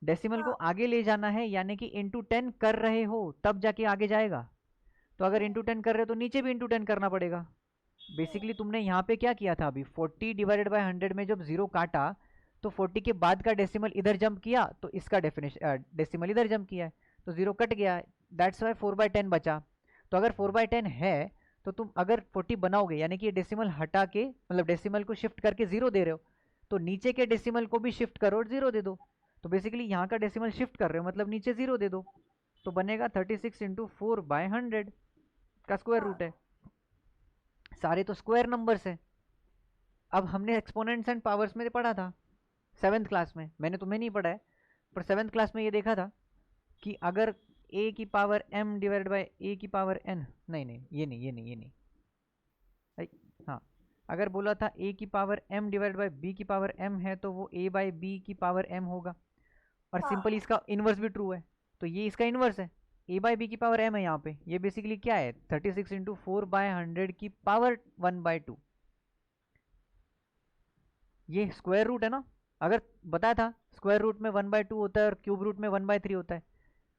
डेसिमल को आगे ले जाना है, यानी कि इंटू 10 कर रहे हो तब जाके आगे जाएगा। तो अगर इंटू 10 कर रहे हो तो नीचे भी इंटू 10 करना पड़ेगा। बेसिकली तुमने यहाँ पे क्या किया था, अभी 40 डिवाइडेड बाई 100 में जब 0 काटा तो 40 के बाद का डेसिमल इधर जंप किया, तो इसका डेसिमल इधर जंप किया है, तो 0 कट गया, दैट्स वाई 4/10 बचा। तो अगर 4/10 है तो तुम अगर 40 बनाओगे, यानी कि ये डेसिमल हटा के, मतलब डेसिमल को शिफ्ट करके 0 दे रहे हो, तो नीचे के डेसिमल को भी शिफ्ट करो और 0 दे दो। तो बेसिकली यहाँ का डेसिमल शिफ्ट कर रहे हो, मतलब नीचे 0 दे दो, तो बनेगा 36 इंटू 4/100 का स्क्वायर रूट है। सारे तो स्क्वायर नंबर्स हैं। अब हमने एक्सपोनेंट्स एंड पावर्स में पढ़ा था 7th क्लास में, मैंने तुम्हें नहीं पढ़ा है, पर 7th क्लास में ये देखा था कि अगर a की power m divide by a की पावर n, नहीं ये नहीं, हाँ, अगर बोला था a की power m divide by b की पावर m है, तो वो a बाई b की पावर m होगा, और सिंपल इसका इन्वर्स भी ट्रू है, तो ये इसका इन्वर्स है, a बाई बी की पावर m है यहाँ पे, ये बेसिकली क्या है, 36 इंटू 4/100 की पावर 1/2, ये स्क्वायर रूट है ना। अगर बताया था स्क्वायर रूट में 1/2 होता है और क्यूब रूट में 1/3 होता है।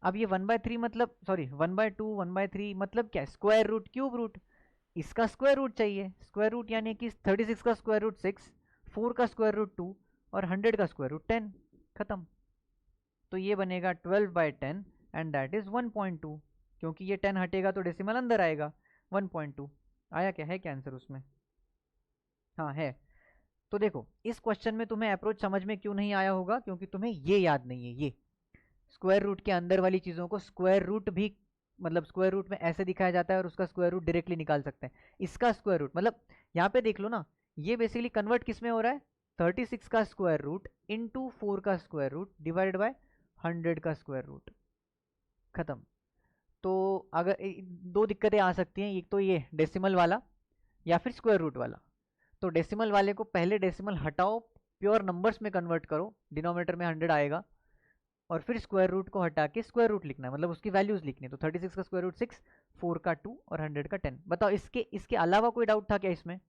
अब ये 1/3 मतलब, सॉरी 1/2 1/3 मतलब क्या है, स्क्वायर रूट क्यूब रूट, इसका स्क्वायर रूट चाहिए। स्क्वायर रूट यानी कि 36 का स्क्वायर रूट 6, 4 का स्क्वायर रूट 2 और 100 का स्क्वायर रूट 10, खत्म। तो ये बनेगा 12/10 एंड दैट इज 1.2, क्योंकि ये 10 हटेगा तो डेसिमल अंदर आएगा, 1.2 आया। क्या है क्या आंसर उसमें? हाँ है। तो देखो इस क्वेश्चन में तुम्हें अप्रोच समझ में क्यों नहीं आया होगा, क्योंकि तुम्हें ये याद नहीं है, ये स्क्वायर रूट के अंदर वाली चीज़ों को स्क्वायर रूट भी, मतलब स्क्वायर रूट में ऐसे दिखाया जाता है और उसका स्क्वायर रूट डायरेक्टली निकाल सकते हैं। इसका स्क्वायर रूट मतलब यहाँ पे देख लो ना, ये बेसिकली कन्वर्ट किस में हो रहा है, 36 का स्क्वायर रूट इंटू 4 का स्क्वायर रूट डिवाइड बाय 100 का स्क्वायर रूट, खत्म। तो अगर दो दिक्कतें आ सकती हैं, एक तो ये डेसिमल वाला या फिर स्क्वायर रूट वाला। तो डेसिमल वाले को पहले डेसिमल हटाओ, प्योर नंबर्स में कन्वर्ट करो, डिनोमिनेटर में 100 आएगा, और फिर स्क्वायर रूट को हटा के स्क्वायर रूट लिखना है, मतलब उसकी वैल्यूज लिखनी है। तो 36 का स्क्वायर रूट 6, 4 का 2 और 100 का 10। बताओ इसके अलावा कोई डाउट था क्या इसमें?